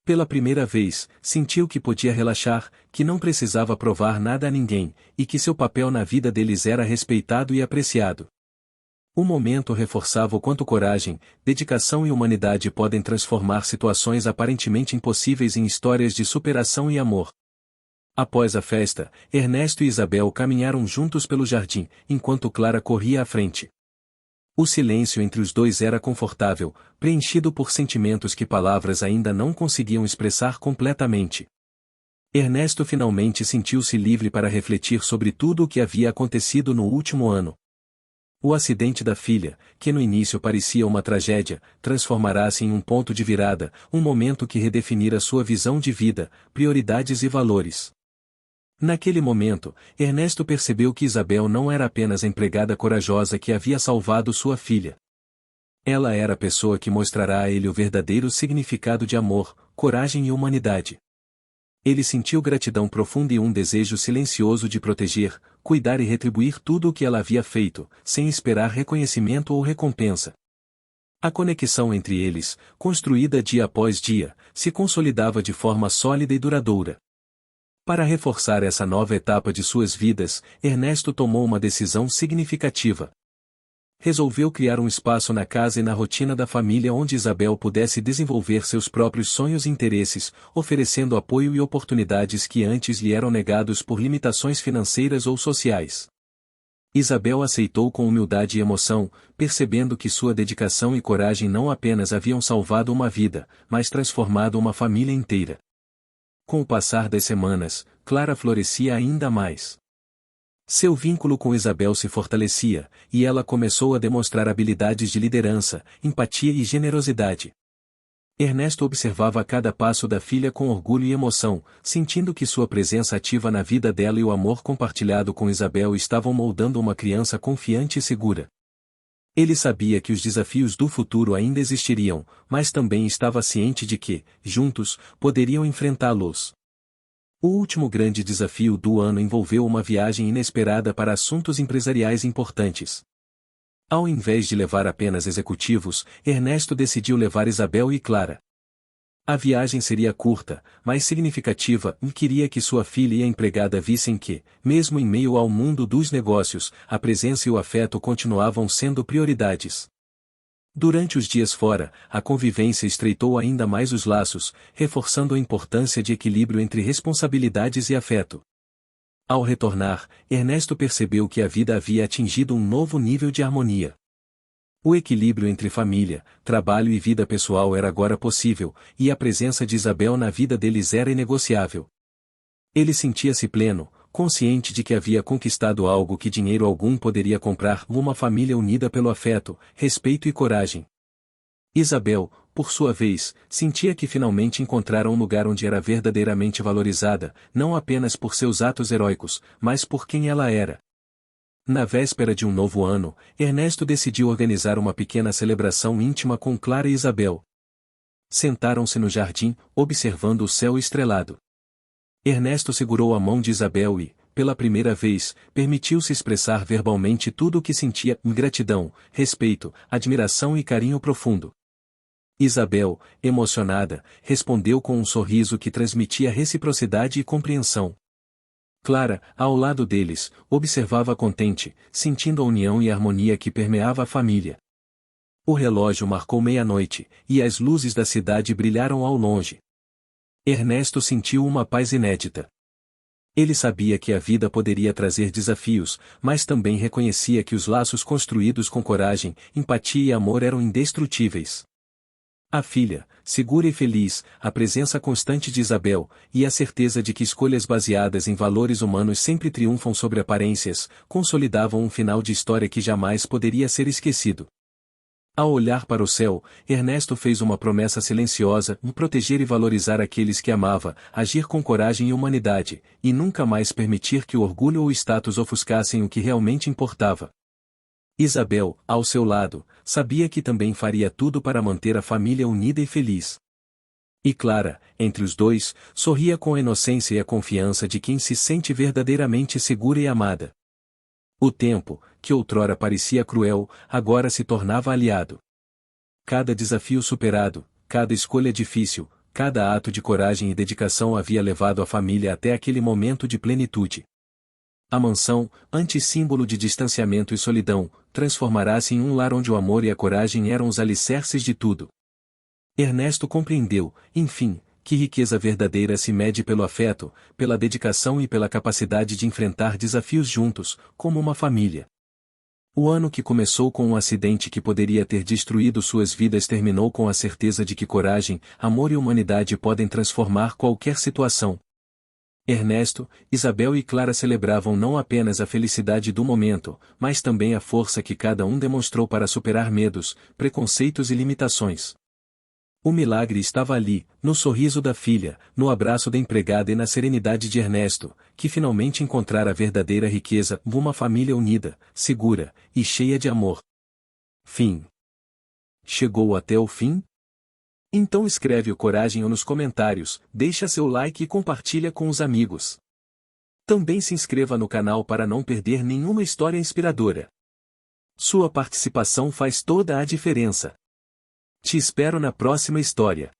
Pela primeira vez, sentiu que podia relaxar, que não precisava provar nada a ninguém, e que seu papel na vida deles era respeitado e apreciado. O momento reforçava o quanto coragem, dedicação e humanidade podem transformar situações aparentemente impossíveis em histórias de superação e amor. Após a festa, Ernesto e Isabel caminharam juntos pelo jardim, enquanto Clara corria à frente. O silêncio entre os dois era confortável, preenchido por sentimentos que palavras ainda não conseguiam expressar completamente. Ernesto finalmente sentiu-se livre para refletir sobre tudo o que havia acontecido no último ano. O acidente da filha, que no início parecia uma tragédia, transformará-se em um ponto de virada, um momento que redefinirá sua visão de vida, prioridades e valores. Naquele momento, Ernesto percebeu que Isabel não era apenas a empregada corajosa que havia salvado sua filha. Ela era a pessoa que mostrará a ele o verdadeiro significado de amor, coragem e humanidade. Ele sentiu gratidão profunda e um desejo silencioso de proteger, cuidar e retribuir tudo o que ela havia feito, sem esperar reconhecimento ou recompensa. A conexão entre eles, construída dia após dia, se consolidava de forma sólida e duradoura. Para reforçar essa nova etapa de suas vidas, Ernesto tomou uma decisão significativa. Resolveu criar um espaço na casa e na rotina da família onde Isabel pudesse desenvolver seus próprios sonhos e interesses, oferecendo apoio e oportunidades que antes lhe eram negados por limitações financeiras ou sociais. Isabel aceitou com humildade e emoção, percebendo que sua dedicação e coragem não apenas haviam salvado uma vida, mas transformado uma família inteira. Com o passar das semanas, Clara florescia ainda mais. Seu vínculo com Isabel se fortalecia, e ela começou a demonstrar habilidades de liderança, empatia e generosidade. Ernesto observava cada passo da filha com orgulho e emoção, sentindo que sua presença ativa na vida dela e o amor compartilhado com Isabel estavam moldando uma criança confiante e segura. Ele sabia que os desafios do futuro ainda existiriam, mas também estava ciente de que, juntos, poderiam enfrentá-los. O último grande desafio do ano envolveu uma viagem inesperada para assuntos empresariais importantes. Ao invés de levar apenas executivos, Ernesto decidiu levar Isabel e Clara. A viagem seria curta, mas significativa, e queria que sua filha e a empregada vissem que, mesmo em meio ao mundo dos negócios, a presença e o afeto continuavam sendo prioridades. Durante os dias fora, a convivência estreitou ainda mais os laços, reforçando a importância de equilíbrio entre responsabilidades e afeto. Ao retornar, Ernesto percebeu que a vida havia atingido um novo nível de harmonia. O equilíbrio entre família, trabalho e vida pessoal era agora possível, e a presença de Isabel na vida deles era inegociável. Ele sentia-se pleno, consciente de que havia conquistado algo que dinheiro algum poderia comprar: uma família unida pelo afeto, respeito e coragem. Isabel, por sua vez, sentia que finalmente encontrara um lugar onde era verdadeiramente valorizada, não apenas por seus atos heróicos, mas por quem ela era. Na véspera de um novo ano, Ernesto decidiu organizar uma pequena celebração íntima com Clara e Isabel. Sentaram-se no jardim, observando o céu estrelado. Ernesto segurou a mão de Isabel e, pela primeira vez, permitiu-se expressar verbalmente tudo o que sentia: gratidão, respeito, admiração e carinho profundo. Isabel, emocionada, respondeu com um sorriso que transmitia reciprocidade e compreensão. Clara, ao lado deles, observava contente, sentindo a união e a harmonia que permeava a família. O relógio marcou meia-noite, e as luzes da cidade brilharam ao longe. Ernesto sentiu uma paz inédita. Ele sabia que a vida poderia trazer desafios, mas também reconhecia que os laços construídos com coragem, empatia e amor eram indestrutíveis. A filha, segura e feliz, a presença constante de Isabel, e a certeza de que escolhas baseadas em valores humanos sempre triunfam sobre aparências, consolidavam um final de história que jamais poderia ser esquecido. Ao olhar para o céu, Ernesto fez uma promessa silenciosa: proteger e valorizar aqueles que amava, agir com coragem e humanidade, e nunca mais permitir que o orgulho ou o status ofuscassem o que realmente importava. Isabel, ao seu lado, sabia que também faria tudo para manter a família unida e feliz. E Clara, entre os dois, sorria com a inocência e a confiança de quem se sente verdadeiramente segura e amada. O tempo, que outrora parecia cruel, agora se tornava aliado. Cada desafio superado, cada escolha difícil, cada ato de coragem e dedicação havia levado a família até aquele momento de plenitude. A mansão, antes símbolo de distanciamento e solidão, transformará-se em um lar onde o amor e a coragem eram os alicerces de tudo. Ernesto compreendeu, enfim, que riqueza verdadeira se mede pelo afeto, pela dedicação e pela capacidade de enfrentar desafios juntos, como uma família. O ano que começou com um acidente que poderia ter destruído suas vidas terminou com a certeza de que coragem, amor e humanidade podem transformar qualquer situação. Ernesto, Isabel e Clara celebravam não apenas a felicidade do momento, mas também a força que cada um demonstrou para superar medos, preconceitos e limitações. O milagre estava ali, no sorriso da filha, no abraço da empregada e na serenidade de Ernesto, que finalmente encontrara a verdadeira riqueza, uma família unida, segura e cheia de amor. Fim. Chegou até o fim? Então escreve o Coragem nos comentários, deixa seu like e compartilha com os amigos. Também se inscreva no canal para não perder nenhuma história inspiradora. Sua participação faz toda a diferença. Te espero na próxima história.